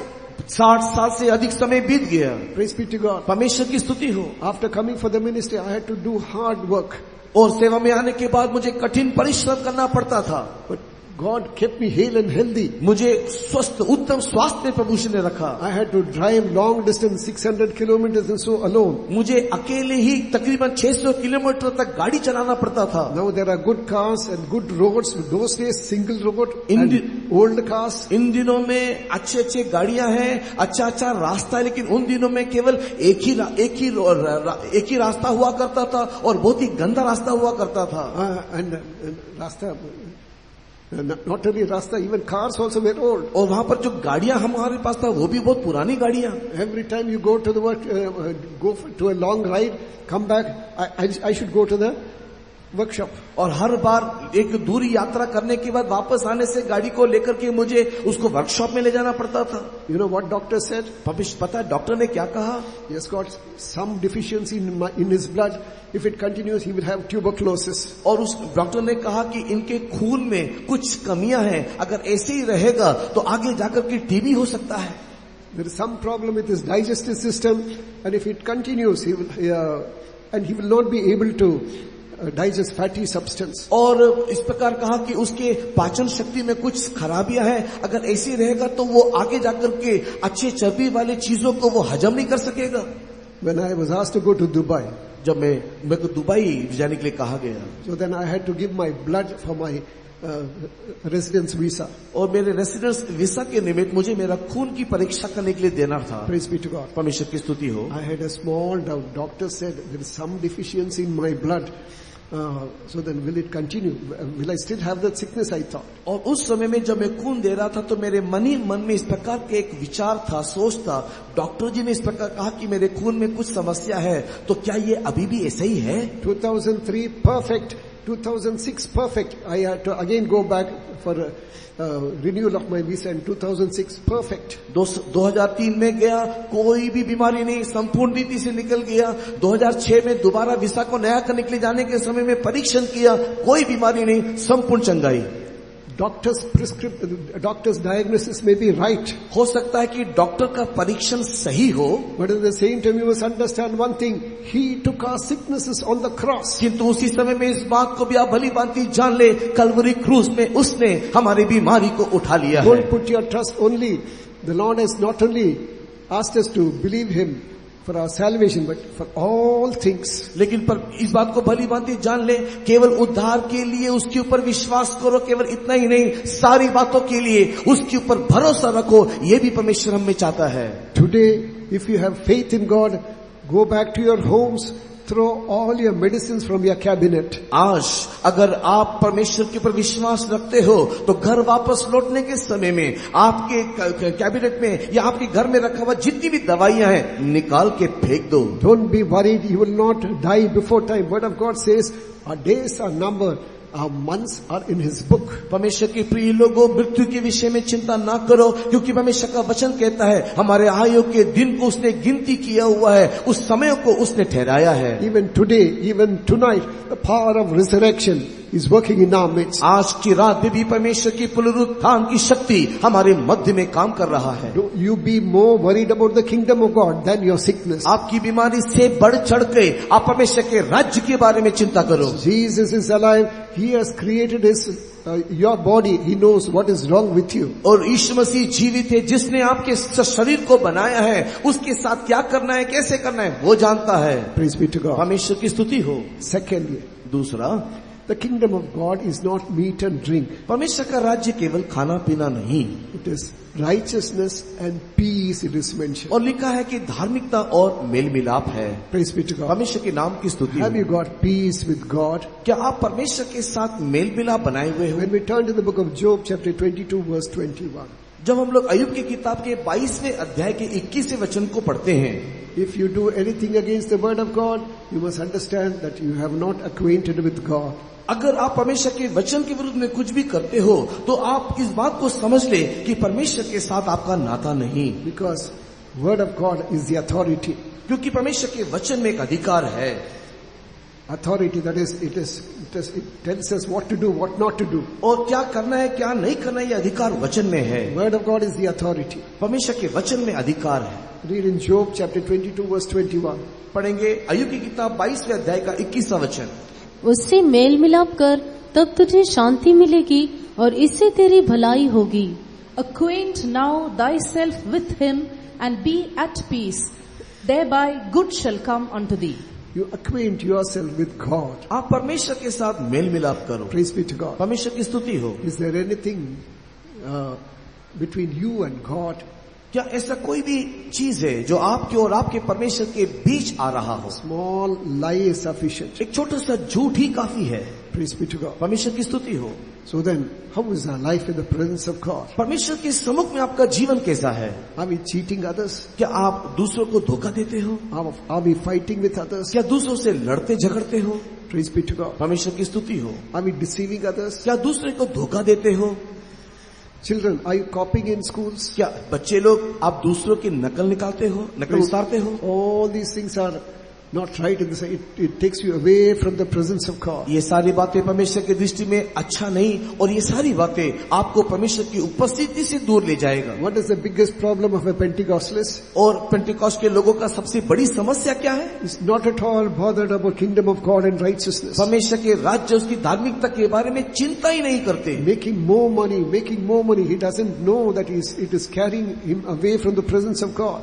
60 साल से अधिक समय बीत गया. Praise be to God. परमेश्वर की स्तुति हो. After coming for the ministry, I had to do hard work. और सेवा में आने के बाद मुझे कठिन परिश्रम करना पड़ता था. But God kept me hale and healthy. मुझे स्वस्थ उत्तम स्वास्थ्य में प्रभु ने रखा. I had to drive long distance 600 kilometers and so alone. मुझे अकेले ही तकरीबन 600 किलोमीटर तक गाड़ी चलाना पड़ता था. Now there are good cars and good roads. Those days single road and old cars. इन दिनों में अच्छे गाड़ियां हैं, अच्छा रास्ता है, लेकिन उन दिनों में केवल एक ही रास्ता हुआ करता था और बहुत ही गंदा रास्ता हुआ करता था. And रास्ता, not only Rasta, even cars also were old. और वहाँ पर जो गाड़ियां हमारे पास था वो भी बहुत पुरानी गाड़ियां. Every time you go to the work, go to a long ride, come back, I should go to the workshop. और हर बार एक दूरी यात्रा करने के बाद वापस आने से गाड़ी को लेकर के मुझे उसको वर्कशॉप में ले जाना पड़ता था. You know what doctor said? पता है डॉक्टर ने क्या कहा? He has got some deficiency in his blood. If it continues, he will have tuberculosis. और उस डॉक्टर ने कहा कि इनके खून में कुछ कमियां हैं, अगर ऐसे ही रहेगा तो आगे जाकर के टीबी हो सकता है. There is some problem with his digestive system, and if it continues, he will not be able to digest fatty substance. और इस प्रकार कहा कि उसके पाचन शक्ति में कुछ खराबियां हैं, अगर ऐसे रहेगा तो वो आगे जाकर के अच्छे चर्बी वाले चीजों को वो हजम नहीं कर सकेगा. When I was asked to go to Dubai, जब मैं को दुबई जाने के लिए कहा गया, so then I had to give my blood for my residence visa. और मेरे रेसिडेंस वीसा के निमित्त मुझे मेरा खून की परीक्षा करने के लिए देना था. Praise be to God. परमेश्वर की स्तुति हो. I had a small doubt. Doctor said there is some deficiency in my blood. So then will it continue? Will I still have that sickness? I thought. और उस समय में जब मैं खून दे रहा था तो मेरे मन में इस प्रकार के एक विचार था, सोच था. डॉक्टर जी ने इस प्रकार कहा कि मेरे खून में कुछ समस्या है, तो क्या ये अभी भी ऐसा ही है? 2003 perfect, 2006 perfect. I had to again go back for renewal of my visa in 2006 perfect. 2003 में गया, कोई भी बीमारी नहीं, संपूर्ण रीति से निकल गया. 2006 में दोबारा वीसा को नया करने के लिए जाने के समय में परीक्षण किया, कोई बीमारी नहीं, संपूर्ण चंगाई. Doctor's diagnosis may be right. हो सकता है कि डॉक्टर का परीक्षण सही हो, but at the same time you must understand one thing: He took our sicknesses on the cross. किंतु उसी समय में इस बात को भी आप भली भांति जान ले, कलवरी क्रूस में उसने हमारी बीमारी को उठा लिया है. Don't put your trust only. The Lord has not only asked us to believe Him for our salvation, but for all things. लेकिन पर इस बात को भली भांति जान ले, केवल उद्धार के लिए उसके ऊपर विश्वास करो, केवल इतना ही नहीं, सारी बातों के लिए उसके ऊपर भरोसा रखो, ये भी परमेश्वर हमें चाहता है. Today, if you have faith in God, go back to your homes, throw all your medicines from your cabinet. आज अगर आप परमेश्वर के ऊपर विश्वास रखते हो तो घर वापस लौटने के समय में आपके कैबिनेट में या आपके घर में रखा हुआ जितनी भी दवाइयां हैं निकाल के फेंक दो. Don't be worried, you will not die before time. Word of God says, our days are numbered, our months are in His book. परमेश्वर के प्रिय लोगों, मृत्यु के विषय में चिंता ना करो, क्योंकि परमेश्वर का वचन कहता है हमारे आयु के दिन को उसने गिनती किया हुआ है, उस समय को उसने ठहराया है. Even today, even tonight, the power of resurrection is working in our midst. आज की रात में भी परमेश्वर की पुनरुत्थान की शक्ति हमारे मध्य में काम कर रहा है. You be more worried about the kingdom of God than your sickness. आपकी बीमारी से बढ़ चढ़ के आप परमेश्वर के राज्य के बारे में चिंता करो. Jesus is alive. He has created your body. He knows what is wrong with you. और यीशु मसीह जीवित है, जिसने आपके शरीर को बनाया है, उसके साथ क्या करना है, कैसे करना है, वो जानता है. Praise be to God. परमेश्वर की स्तुति हो. Secondly, दूसरा, the kingdom of God is not meat and drink. परमेश्वर का राज्य केवल खाना पीना नहीं. It is righteousness and peace, it is mentioned. और लिखा है कि धार्मिकता और मेल मिलाप है. Praise be to God. परमेश्वर के नाम की स्तुति Have हो. you got peace with God? क्या आप परमेश्वर के साथ मेल मिलाप बनाए हुए हो? When we turn to the book of Job, chapter 22, verse 21. जब हम लोग अय्यूब की किताब के 22वें अध्याय के 21वें वचन को पढ़ते हैं, If you do anything against the word of God, you must understand that you have not acquainted with God. अगर आप परमेश्वर के वचन के विरुद्ध में कुछ भी करते हो तो आप इस बात को समझ ले कि परमेश्वर के साथ आपका नाता नहीं. Because word of God is the authority. क्योंकि परमेश्वर के वचन में एक अधिकार है. Authority, that is, it tells us what to do, what not to do. और क्या करना है क्या नहीं करना है, ये अधिकार वचन में है. Word of God is the authority. परमेश्वर के वचन में अधिकार है. Read in Job chapter 22 verse 21. पढ़ेंगे अय्यूब की किताब 22वें अध्याय का 21वां वचन. उससे मेल मिलाप कर, तब तुझे शांति मिलेगी और इससे तेरी भलाई होगी. Acquaint now thyself with him and be at peace. Thereby good shall come unto thee. You acquaint yourself with God. आप परमेश्वर के साथ मेल मिलाप करो. Praise be to God. परमेश्वर की स्तुति हो. Is there anything between you and God? क्या ऐसा कोई भी चीज है जो आपके और आपके परमेश्वर के बीच आ रहा हो? Small lie is sufficient. एक छोटा सा झूठ ही काफी है. Praise be to God. परमेश्वर की स्तुति हो. So then, how is our life in the presence of God? परमेश्वर के सम्मुख में आपका जीवन कैसा है? Are we cheating others? क्या आप दूसरों को धोखा देते हो? Are we fighting with others? क्या दूसरों से लड़ते झगड़ते हो? Praise be to God. परमेश्वर की स्तुति हो. Are we deceiving others? क्या दूसरे को धोखा देते हो? Children, are you copying in schools? क्या बच्चे लोग आप दूसरों की नकल निकालते हो, नकल उतारते हो? All these things are not right in this. It takes you away from the presence of God. ये सारी बातें परमेश्वर की दृष्टि में अच्छा नहीं, और ये सारी बातें आपको परमेश्वर की उपस्थिति से दूर ले जाएगा. What is the biggest problem of a Pentecostalist? और पेंटिकॉस्ट के लोगों का सबसे बड़ी समस्या क्या है? Is not at all bothered about kingdom of God and righteousness. परमेश्वर के राज्य, उसकी धार्मिकता के बारे में चिंता ही नहीं करते. Making more money. He doesn't know that it is carrying him away from the presence of God.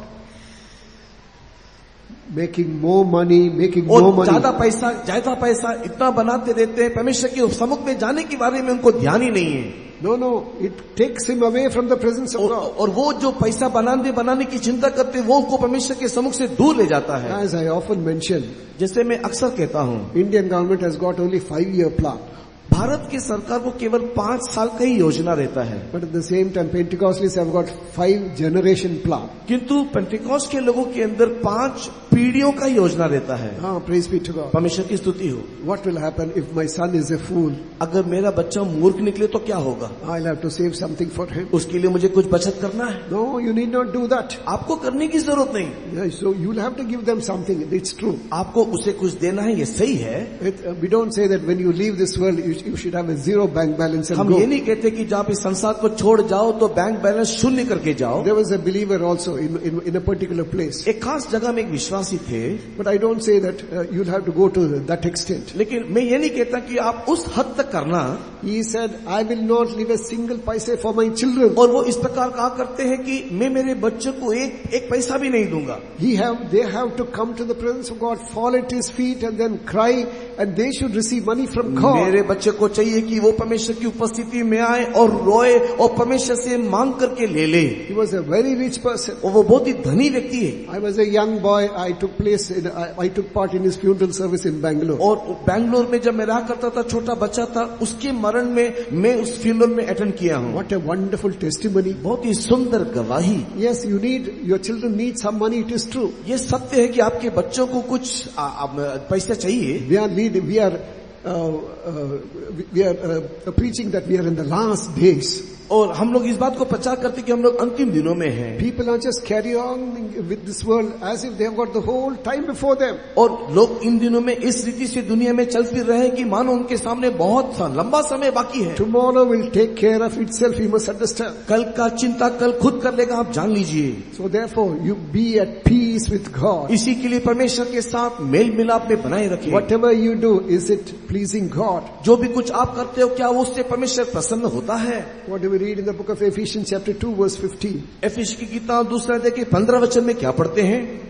Making more money. और ज्यादा पैसा इतना बनाते रहते हैं, परमेश्वर के सम्मुख में जाने के बारे में उनको ध्यान ही नहीं है. No, it takes him away from the presence of God. और वो जो पैसा बनाने की चिंता करते, वो उनको परमेश्वर के सम्मुख से दूर ले जाता है. As I often mention, जैसे मैं अक्सर कहता हूँ, Indian government has got only 5-year plan. Bharat की सरकार को केवल 5 साल का ही योजना रहता है. But at the same time, Pentecostals have got 5-generation plan. किंतु पेंटिकॉस्ट के लोगों के अंदर 5 पीढ़ियों का योजना रहता है. Praise be to God. परमेश्वर की स्तुति हो. What will happen if my son is a fool? अगर मेरा बच्चा मूर्ख निकले तो क्या होगा? I'll have to save something for him. उसके लिए मुझे कुछ बचत करना है. No, you need not do that. आपको करने की जरूरत नहीं. Yeah, so you'll have to give them something. It's true. आपको उसे कुछ देना है, ये सही है. We don't say that when you leave this world, you should have a zero bank balance and हम go. ये नहीं कहते कि जब आप इस संसार को छोड़ जाओ तो बैंक बैलेंस शून्य करके जाओ. There was a believer also in a particular place. एक खास जगह में एक विश्वासी थे. But I don't say that you'll have to go to that extent. लेकिन मैं ये नहीं कहता कि आप उस हद तक करना. He said, I will not leave a single paise for my children. और वो इस प्रकार कहा करते हैं कि मैं मेरे बच्चों को एक पैसा भी नहीं दूंगा. They have to come to the presence of God, fall at His feet and then cry, and they should receive money from God. मेरे बच्चे को चाहिए कि वो परमेश्वर की उपस्थिति में आए और रोए और परमेश्वर से मांग करके ले ले. He was a very rich person. और वो बहुत ही धनी व्यक्ति है. I was a young boy. I took part in his funeral service in Bangalore. और बैंगलोर में जब मैं रहा करता था, छोटा बच्चा था, उसके मरण में मैं उस फ्यूनरल में अटेंड किया हूँ. What a wonderful testimony. बहुत ही सुंदर गवाही. Yes, your children need some money. It is true. ये सत्य है कि आपके बच्चों को कुछ पैसा चाहिए. We are preaching that we are in the last days. और हम लोग इस बात को प्रचार करते कि हम लोग अंतिम दिनों में हैं. People are just carry on with this world as if they have got the whole time before them. और लोग इन दिनों में इस रीति से दुनिया में चल फिर रहे हैं कि मानो उनके सामने बहुत लंबा समय बाकी है. Tomorrow will take care of itself. You must understand. कल का चिंता कल खुद कर लेगा, आप जान लीजिए. So therefore, you be at peace with God. इसी के लिए परमेश्वर के साथ मेल मिलाप में बनाए रखिए. Whatever you do, is it pleasing God? जो भी कुछ आप करते हो, क्या वो उससे परमेश्वर प्रसन्न होता है? What do we read in the book of Ephesians chapter 2 verse 15? Aphis की किताब 2 अध्याय के 15 वचन में क्या पढ़ते हैं?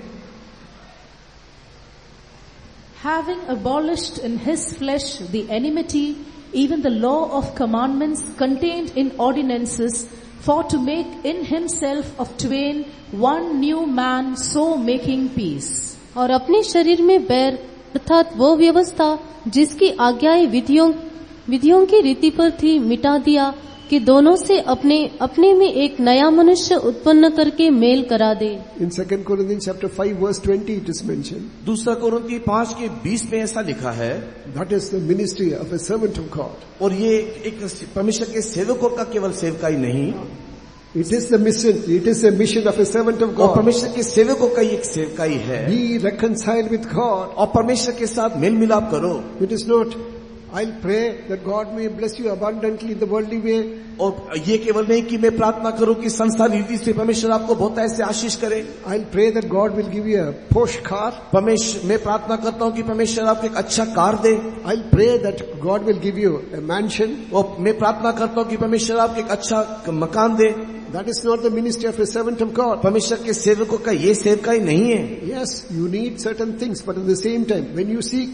Having abolished in his flesh the enmity, even the law of commandments contained in ordinances, for to make in himself of twain one new man, so making peace. और अपने शरीर में बैर अर्थात वो व्यवस्था जिसकी आज्ञाएं विधियों की रीति पर थी मिटा दिया कि दोनों से अपने में एक नया मनुष्य उत्पन्न करके मेल करा दे. In 2 Corinthians chapter 5 verse 20 it is mentioned. 2 कोरिन्थी 5 के 20 में ऐसा लिखा है. That is the ministry of a servant of God. और ये एक परमेश्वर के सेवकों का केवल सेवकाई नहीं. It is the mission of a servant of और God. परमेश्वर के सेवकों का एक सेवकाई है. Be reconciled with God. और परमेश्वर के साथ मेल मिलाप करो. It is not, I'll pray that God may bless you abundantly in the worldly way. और ये केवल नहीं कि मैं प्रार्थना करूं कि संसार रीति से परमेश्वर आपको बहुत ऐसे आशीष करे. I'll pray that God will give you a Porsche car. मैं प्रार्थना करता हूं कि परमेश्वर आपको एक अच्छा car they. I'll pray that God will give you a mansion. और मैं प्रार्थना करता हूं कि परमेश्वर आपको एक अच्छा मकान दे. That is not the ministry of a servant of God. परमेश्वर के सेवकों का ये सेवकाई नहीं है. Yes, you need certain things, but at the same time, when you seek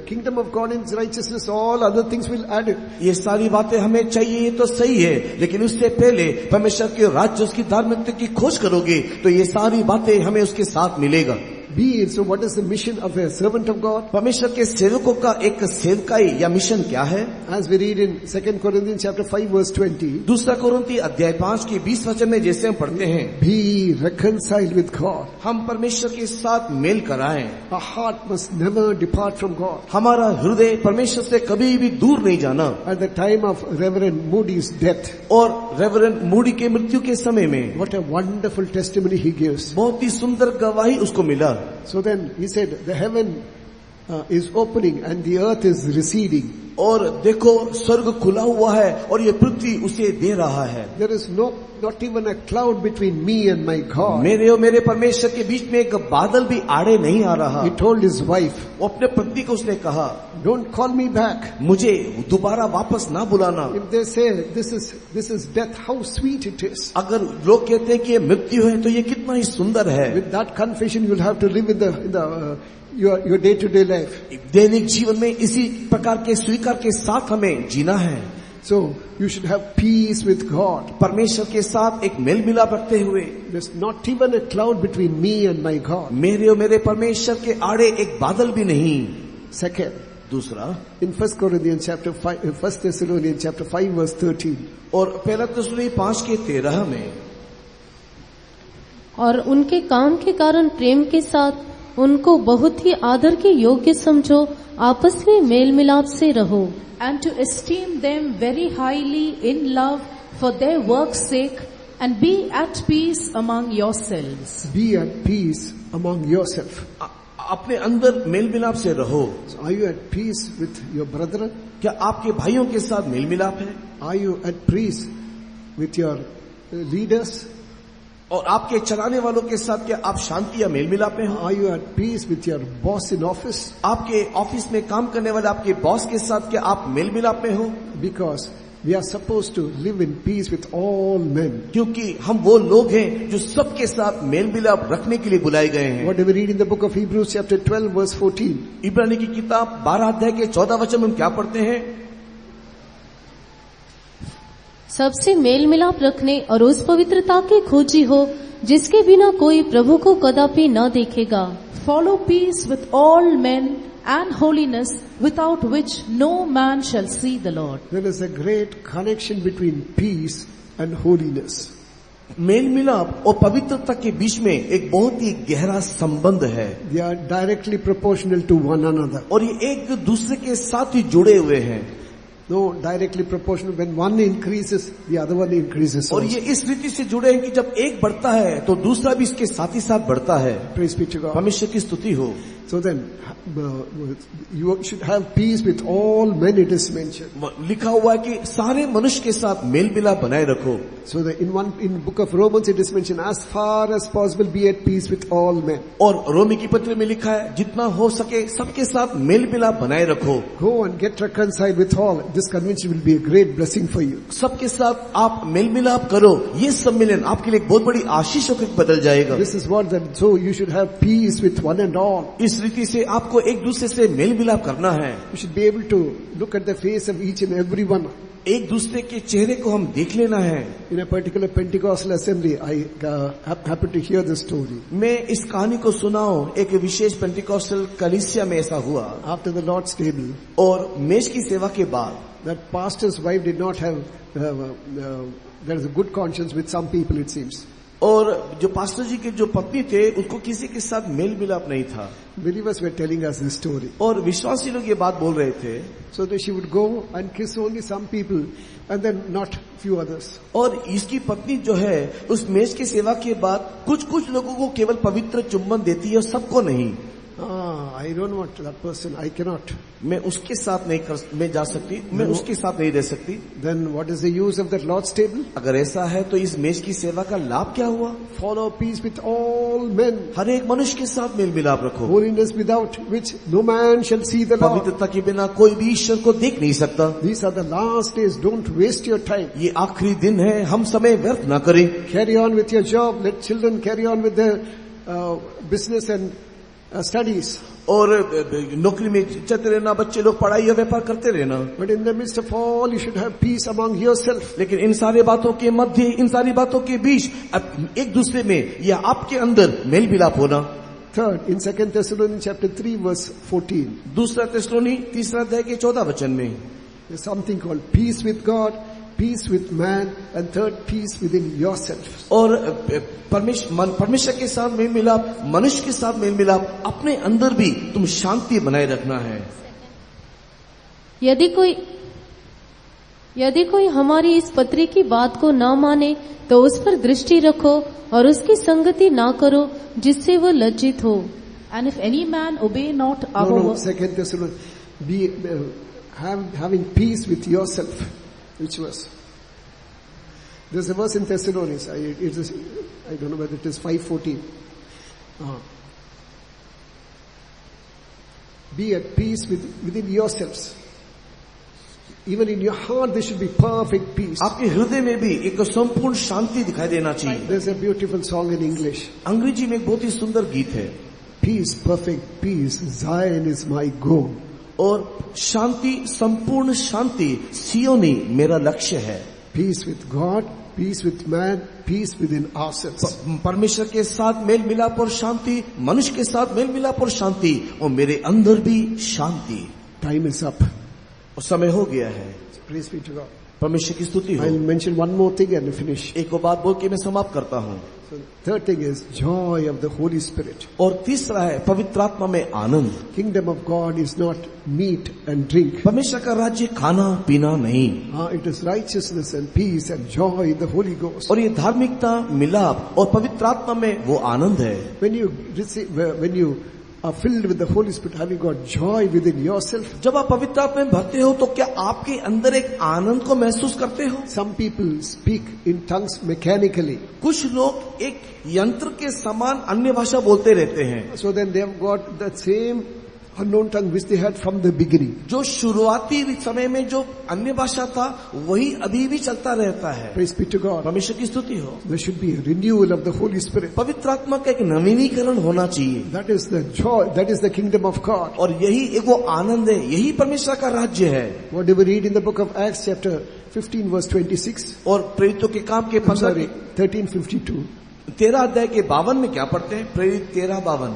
kingdom of God and His righteousness, all other things will add it. ये सारी बातें हमें चाहिए, ये तो सही है, लेकिन उससे पहले परमेश्वर के राज्य उसकी धार्मिकता की खोज करोगे तो ये सारी बातें हमें उसके साथ मिलेगा. So what is the mission of a servant of God? परमेश्वर के सेवकों का एक सेवकाई या मिशन क्या है? As we read in 2 Corinthians chapter 5 verse 20. 2 कोरिन्थी अध्याय 5 के 20 वचन में जैसे हम पढ़ते हैं, Be reconciled with God. हम परमेश्वर के साथ मेल कराएं. Our heart must never depart from God. हमारा हृदय परमेश्वर से कभी भी दूर नहीं जाना. At the time of Reverend Moody's death, और रेवरेंड मूडी के मृत्यु के समय में what a wonderful testimony he gives. बहुत ही सुंदर गवाही उसको मिला. So then he said, the heaven is opening and the earth is receding. और देखो स्वर्ग खुला हुआ है और ये पृथ्वी उसे दे रहा है. There is not even a cloud between me and my God. मेरे और मेरे परमेश्वर के बीच में एक बादल भी आड़े नहीं आ रहा. He told his wife, वो अपने पत्नी को उसने कहा, don't call me back. मुझे दोबारा वापस ना बुलाना. If they say this is death, how sweet it is. अगर लोग कहते हैं कि ये मृत्यु है तो ये कितना ही सुंदर है. With that confession you'll have to live in your day-to-day life. दैनिक जीवन में इसी प्रकार के स्वीकार के साथ हमें जीना है. So you should have peace with God. परमेश्वर के साथ एक मेल मिलाप रखते हुए. There's not even a cloud between me and my God. मेरे और मेरे परमेश्वर के आड़े एक बादल भी नहीं. Second, दूसरा, in 1 Thessalonians chapter 5 verse 13. और 1 थिस्सलुनीकी 5 के 13 में, और उनके काम के कारण प्रेम के साथ उनको बहुत ही आदर के योग्य समझो, आपस में मेल मिलाप से रहो. And to esteem them very highly in love for their work's sake, and be at peace among yourselves. Be at peace among yourself. अपने अंदर मेल मिलाप से रहो। So are you at peace with your brethren? क्या आपके भाइयों के साथ मेल मिलाप है? Are you at peace with your leaders? और आपके चलाने वालों के साथ क्या आप शांति या मेल मिलाप में हो? Are you at peace with your boss in office? आपके ऑफिस में काम करने वाले आपके बॉस के साथ क्या आप मेल मिलाप में हो? Because we are supposed to live in peace with all men. क्योंकि हम वो लोग हैं जो सबके साथ मेल मिलाप रखने के लिए बुलाए गए हैं। What do we read in the book of Hebrews chapter 12 verse 14? इब्रानी की किताब 12 अध्याय के 14 वचन में हम क्या पढ़ते हैं? सबसे मेल मिलाप रखने और उस पवित्रता की खोजी हो जिसके बिना कोई प्रभु को कदापि न देखेगा। Follow peace with all men and holiness, without which no man shall see the Lord. There is a great connection between peace and holiness. मेल मिलाप और पवित्रता के बीच में एक बहुत ही गहरा संबंध है। They are directly proportional to one another. और ये एक दूसरे के साथ ही जुड़े हुए हैं। No, directly proportional. When one increases, the other one increases और also. ये इस रीति से जुड़े हैं कि जब एक बढ़ता है तो दूसरा भी इसके साथ ही साथ बढ़ता है। Praise be to God. परमेश्वर की स्तुति हो। So then, you should have peace with all men, it is mentioned. लिखा हुआ है कि सारे मनुष्य के साथ मेल मिलाप बनाए रखो। So that in book of Romans it is mentioned, as far as possible be at peace with all men. और रोमी की पत्र में लिखा है जितना हो सके सबके साथ मेल मिलाप बनाए रखो। Go and get reconciled with all. This convention will be a great blessing for you. सबके साथ आप मेल मिलाप करो, ये सम्मेलन आपके लिए एक बहुत बड़ी आशीष होकर बदल जाएगा। This is what that, so you should have peace with one and all. इस रीति से आपको एक दूसरे से मेल मिलाप करना है। You should be able to look at the face of each and every one. एक दूसरे के चेहरे को हम देख लेना है। In a particular Pentecostal assembly, I happened to hear this story. मैं इस कहानी को सुना हूं, एक विशेष पेंटिकॉस्टल कलीसिया में ऐसा हुआ। After the Lord's table, और मेज की सेवा के बाद that pastor's wife did not have, there is a good conscience with some people it seems. और जो पास्टर जी के जो पत्नी थे उसको किसी के साथ मेल मिलाप नहीं था। Believers were telling us this story. और विश्वासी लोग ये बात बोल रहे थे। So that she would go and kiss only some people and then not few others. और इसकी पत्नी जो है उस मेज की सेवा के बाद कुछ लोगों को केवल पवित्र चुम्बन देती है और सबको नहीं। I don't want that person. I cannot. मैं उसके साथ मैं जा सकती, मैं उसके साथ नहीं रह सकती। Then what is the use of that Lord's table? अगर ऐसा है तो इस मेज की सेवा का लाभ क्या हुआ? Follow peace with all men. हर एक मनुष्य के साथ मेल मिलाप रखो। Holiness without which no man shall see the Lord. पवित्रता के बिना कोई भी ईश्वर को देख नहीं सकता। These are the last days. Don't waste your time. ये आखिरी दिन है, हम समय व्यर्थ न करें। Carry on with your job. Let children carry on with their business and studies. और नौकरी में चलते रहना, बच्चे लोग पढ़ाई या व्यापार करते रहना। But in the midst of all, you should have peace among yourself. लेकिन इन सारी बातों के मध्य, इन सारी बातों के बीच एक दूसरे में या आपके अंदर मेल मिलाप होना। Third, in 2 Thessalonians chapter 3 verse 14, दूसरा थिस्सलुनी 3 अध्याय के 14 वचन में there's something called peace with God, peace with man, and third, peace within yourself. और परमेश्वर के साथ मेल मिलाप, मनुष्य के साथ मेल मिलाप, अपने अंदर भी तुम शांति बनाए रखना है। यदि कोई हमारी इस पत्री की बात को ना माने तो उस पर दृष्टि रखो और उसकी संगति ना करो जिससे वो लज्जित हो। And if any man obey not our No, word, 2 Thessalonians, be having peace with yourself. Which verse? There's a verse in Thessalonians. I don't know whether it is 5:14. Be at peace within yourselves. Even in your heart, there should be perfect peace. आपके हृदय में भी एक संपूर्ण शांति दिखाई देना चाहिए। There's a beautiful song in English. अंग्रेजी में एक बहुत ही सुंदर गीत है। Peace, perfect peace, Zion is my goal. और शांति, संपूर्ण शांति, सियोनी मेरा लक्ष्य है। Peace with God, peace with man, peace within ourselves. परमेश्वर के साथ मेल मिलाप और शांति, मनुष्य के साथ मेल मिलाप और शांति, और मेरे अंदर भी शांति। Time is up. और समय हो गया है। Praise be to God. परमेश्वर की स्तुति हो। I'll mention one more thing and finish. एक और बात बोल के मैं समाप्त करता हूँ। So, third thing is joy of the Holy Spirit. और तीसरा है पवित्र आत्मा में आनंद। Kingdom of God is not meat and drink. परमेश्वर का राज्य खाना पीना नहीं। It is righteousness and peace and joy in the Holy Ghost. और ये धार्मिकता, मिलाप और पवित्र आत्मा में वो आनंद है। When you receive, when you are filled with the Holy Spirit, have you got joy within yourself? जब आप पवित्र आत्मा में भरते हो तो क्या आपके अंदर एक आनंद को महसूस करते हो? Some people speak in tongues mechanically. कुछ लोग एक यंत्र के समान अन्य भाषा बोलते रहते हैं. So then they have got the same unknown tongue which they had from the beginning. जो शुरुआती समय में जो अन्य भाषा था वही अभी भी चलता रहता है. Praise be to God. परमेश्वर की स्तुति हो. There should be a renewal of the Holy Spirit. पवित्र आत्मा का एक नवीनीकरण होना चाहिए. That is the joy, that is the kingdom of God. और यही एक वो आनंद है, यही परमेश्वर का राज्य है. What do we read in the book of Acts chapter 15 verse 26? और प्रेरितों के काम के 13:52. 13 अध्याय के 52 में क्या पढ़ते हैं? प्रेरित 13:52.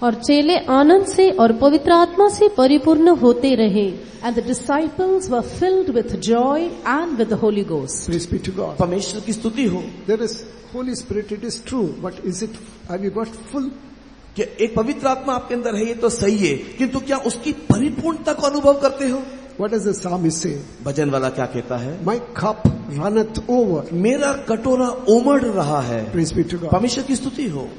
और चेले आनंद से और पवित्र आत्मा से परिपूर्ण होते रहे. And the disciples were filled with joy and with the Holy Ghost. Praise be to God. परमेश्वर की स्तुति हो. There is Holy Spirit, it is true, but is it, have you got full? कि एक पवित्र आत्मा आपके अंदर है ये तो सही है, किंतु क्या उसकी परिपूर्णता को अनुभव करते हो? What does the psalmist say? भजन वाला क्या कहता है? My cup runneth over. मेरा कटोरा उमड़ रहा है. Praise be to God. परमेश्वर की स्तुति हो.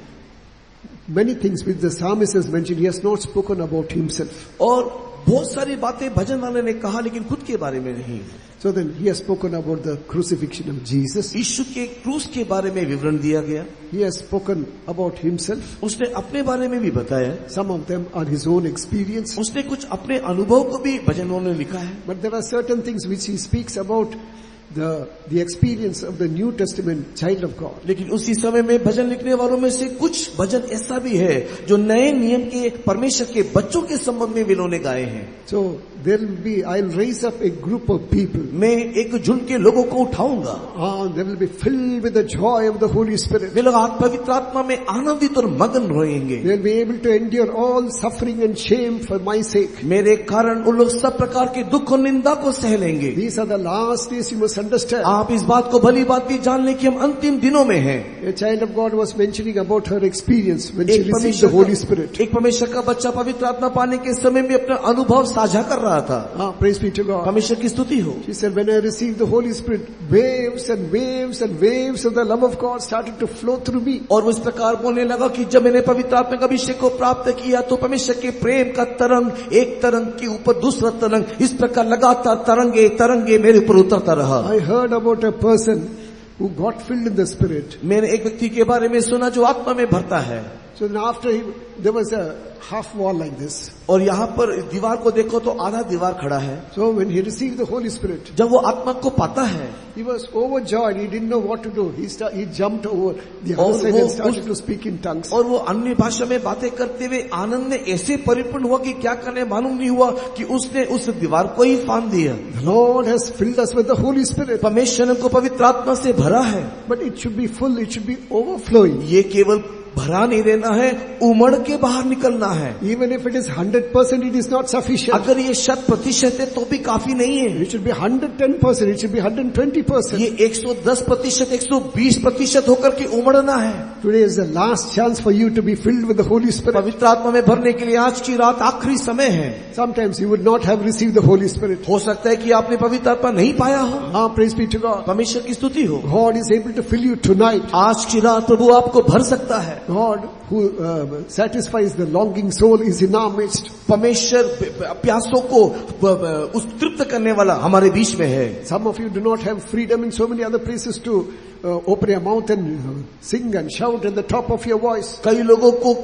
Many things which the psalmist has mentioned, he has not spoken about himself. और बहुत सारी बातें भजन वाले ने कहा लेकिन खुद के बारे में नहीं. So then he has spoken about the crucifixion of Jesus. यीशु के क्रूस के बारे में विवरण दिया गया. He has spoken about himself. उसने अपने बारे में भी बताया. Some of them are his own experience. उसने कुछ अपने अनुभव को भी भजनों में लिखा है. But there are certain things which he speaks about the experience of the New Testament child of God. लेकिन उसी समय में भजन लिखने वालों में से कुछ भजन ऐसा भी है जो नए नियम के परमेश्वर के बच्चों के संबंध में इन्होंने गाए हैं. So there will be, I'll raise up a group of people. मैं एक झुंड के लोगों को उठाऊंगा. They will be filled with the joy of the Holy Spirit. वे लोग पवित्र आत्मा में आनंदित और मगन रहेंगे. They will be able to endure all suffering and shame for my sake. मेरे कारण उन लोग सब प्रकार के दुख और निंदा को सह लेंगे. These are the last days, you must understand. आप इस बात को भली बात भी जान लें कि हम अंतिम दिनों में हैं. A child of God was mentioning about her experience when she received the Holy Spirit. एक परमेश्वर का बच्चा पवित्र आत्मा पाने के समय में अपना अनुभव साझा कर रहा था. Praise be to God. परमेश्वर की स्तुति हो. She said, when I received the Holy Spirit, waves and waves and waves of the love of God started to flow through me. और वो इस प्रकार बोलने लगा कि जब मैंने पवित्र आत्मा का अभिषेक को प्राप्त किया तो परमेश्वर के प्रेम का तरंग एक तरंग के ऊपर दूसरा तरंग इस प्रकार लगातार तरंगे तरंगे मेरे ऊपर उतरता रहा. I heard about a person who got filled in the Spirit. मैंने एक व्यक्ति के बारे में सुना जो आत्मा में भरता है. So then after there was a half wall like this. और यहाँ पर दीवार को देखो तो आधा दीवार खड़ा है. So when he received the Holy Spirit, जब वो आत्मा को पाता है, he was overjoyed. He didn't know what to do. He jumped over the other side and started to speak in tongues. और वो अन्य भाषा में बातें करते हुए आनंद में ऐसे परिपूर्ण हुआ कि क्या करने मालूम नहीं हुआ कि उसने उस दीवार को ही फांद दिया. The Lord has filled us with the Holy Spirit. परमेश्वर ने हमको पवित्र आत्मा से भरा है. But it should be full. It should be overflowing. ये केवल भरा नहीं रहना है, उमड़ के बाहर निकलना है. Even if it is 100%, it is not sufficient. अगर ये 100% है तो भी काफी नहीं है. It should be 110%. It should be 120%. ये 110%, 120% होकर के उमड़ना है. Today is the last chance for you to be filled with the Holy Spirit. पवित्र आत्मा में भरने के लिए आज की रात आखिरी समय है. Sometimes you would not have received the Holy Spirit. हो सकता है कि आपने पवित्र आत्मा नहीं पाया हो. Praise be to God. परमेश्वर की स्तुति हो. God is able to fill you tonight. आज की रात प्रभु आपको भर सकता है. God who satisfies the longing soul is in our midst. परमेश्वर प्यासों को उस तृप्त करने वाला हमारे बीच में है. Some of you do not have freedom in so many other places to open your mouth and sing and shout at the top of your voice. कई लोगों को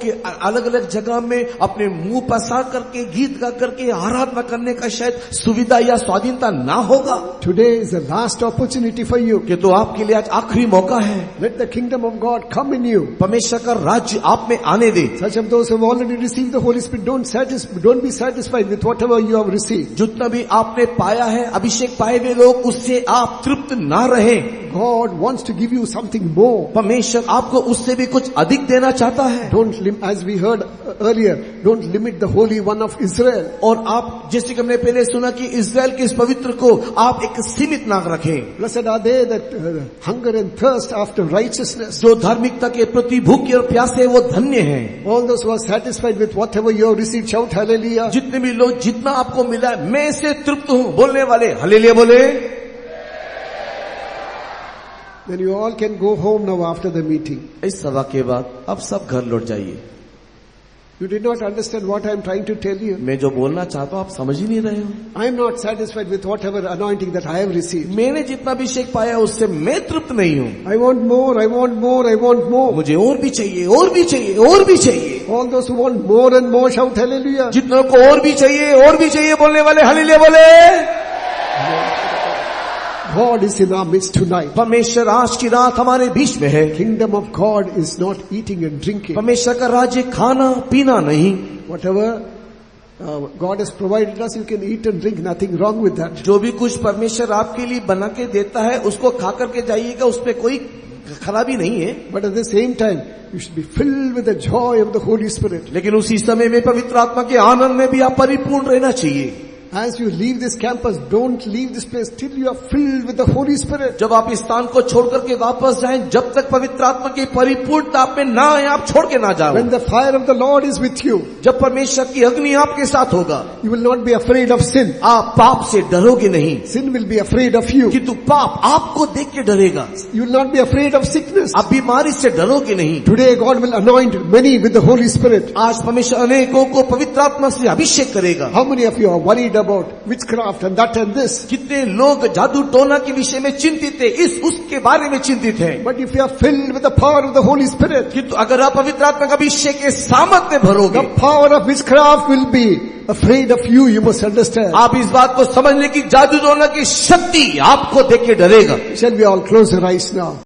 अलग अलग जगह में अपने मुंह पसार करके गीत गा करके आराधना करने का शायद सुविधा या स्वाधीनता ना होगा. Today is the last opportunity for you. कि तो आपके लिए आज आखिरी मौका है. Let the kingdom of God come in you. परमेश्वर का राज्य आप में आने दे. Such of those who have already received the Holy Spirit, don't be satisfied with whatever you have received. जितना भी आपने पाया है अभिषेक पाए हुए लोग उससे आप तृप्त ना रहे. God wants to give you something more. परमेश्वर आपको उससे भी कुछ अधिक देना चाहता है. As we heard earlier, don't limit the Holy One of Israel. और आप जैसे कि हमने पहले सुना कि इस्राएल के इस पवित्र को आप एक सीमित ना रखें. Blessed are they that hunger and thirst after righteousness. जो धार्मिकता के प्रति भूखे और प्यासे वो धन्य हैं. All those who are satisfied with whatever you have received, shout hallelujah. जितने भी लोग जितना आपको मिला है मैं इससे तृप्त हूँ बोलने वाले हालेलुया बोले. Then you all can go home now after the meeting. इस सभा के बाद अब सब घर लौट जाइए। You did not understand what I am trying to tell you. मैं जो बोलना चाहता हूँ आप समझ ही नहीं रहे हो। I am not satisfied with whatever anointing that I have received. मैंने जितना अभिषेक पाया उससे मैं तृप्त नहीं हूँ। I want more, I want more, I want more. मुझे और भी चाहिए, और भी चाहिए, और भी चाहिए। All those who want more and more shout hallelujah. जितनों को और भी चाहिए बोलने वाले हालेलुया बोले। God is in our midst tonight. परमेश्वर आज की रात हमारे बीच में है। Kingdom of God is not eating and drinking. परमेश्वर का राज्य खाना पीना नहीं। Whatever God has provided us, you can eat and drink, nothing wrong with that. जो भी कुछ परमेश्वर आपके लिए बना के देता है उसको खा करके जाइएगा, उसमें कोई खराबी नहीं है। But at the same time, you should be filled with the joy of the Holy Spirit. लेकिन उसी समय में पवित्र आत्मा के आनंद में भी आप परिपूर्ण रहना चाहिए। As you leave this campus, don't leave this place till you are filled with the Holy Spirit. जब आप इस स्थान को छोड़ करके वापस जाएं, जब तक पवित्र आत्मा की परिपूर्णता आप में ना आए, आप छोड़ के ना जाओ। When the fire of the Lord is with you, जब परमेश्वर की अग्नि आपके साथ होगा, you will not be afraid of sin. आप पाप से डरोगे नहीं, Sin will be afraid of you. किंतु पाप आपको देख के डरेगा। You will not be afraid of sickness. आप बीमारी से डरोगे नहीं। Today God will anoint many with the Holy Spirit. आज परमेश्वर अनेकों को पवित्र आत्मा से अभिषेक करेगा। How many of you are worried about witchcraft and that and this? कितने लोग जादू टोना के विषय में चिंतित है, इस उसके बारे में चिंतित है। But if you are filled with the power of the Holy Spirit, किंतु अगर आप पवित्र आत्मा का अभिषेक के सामर्थ में भरोगे, the power of witchcraft will be afraid of you. You must understand. आप इस बात को समझ लें कि जादू टोना की शक्ति आपको देख के डरेगा। Shall we all close our eyes now?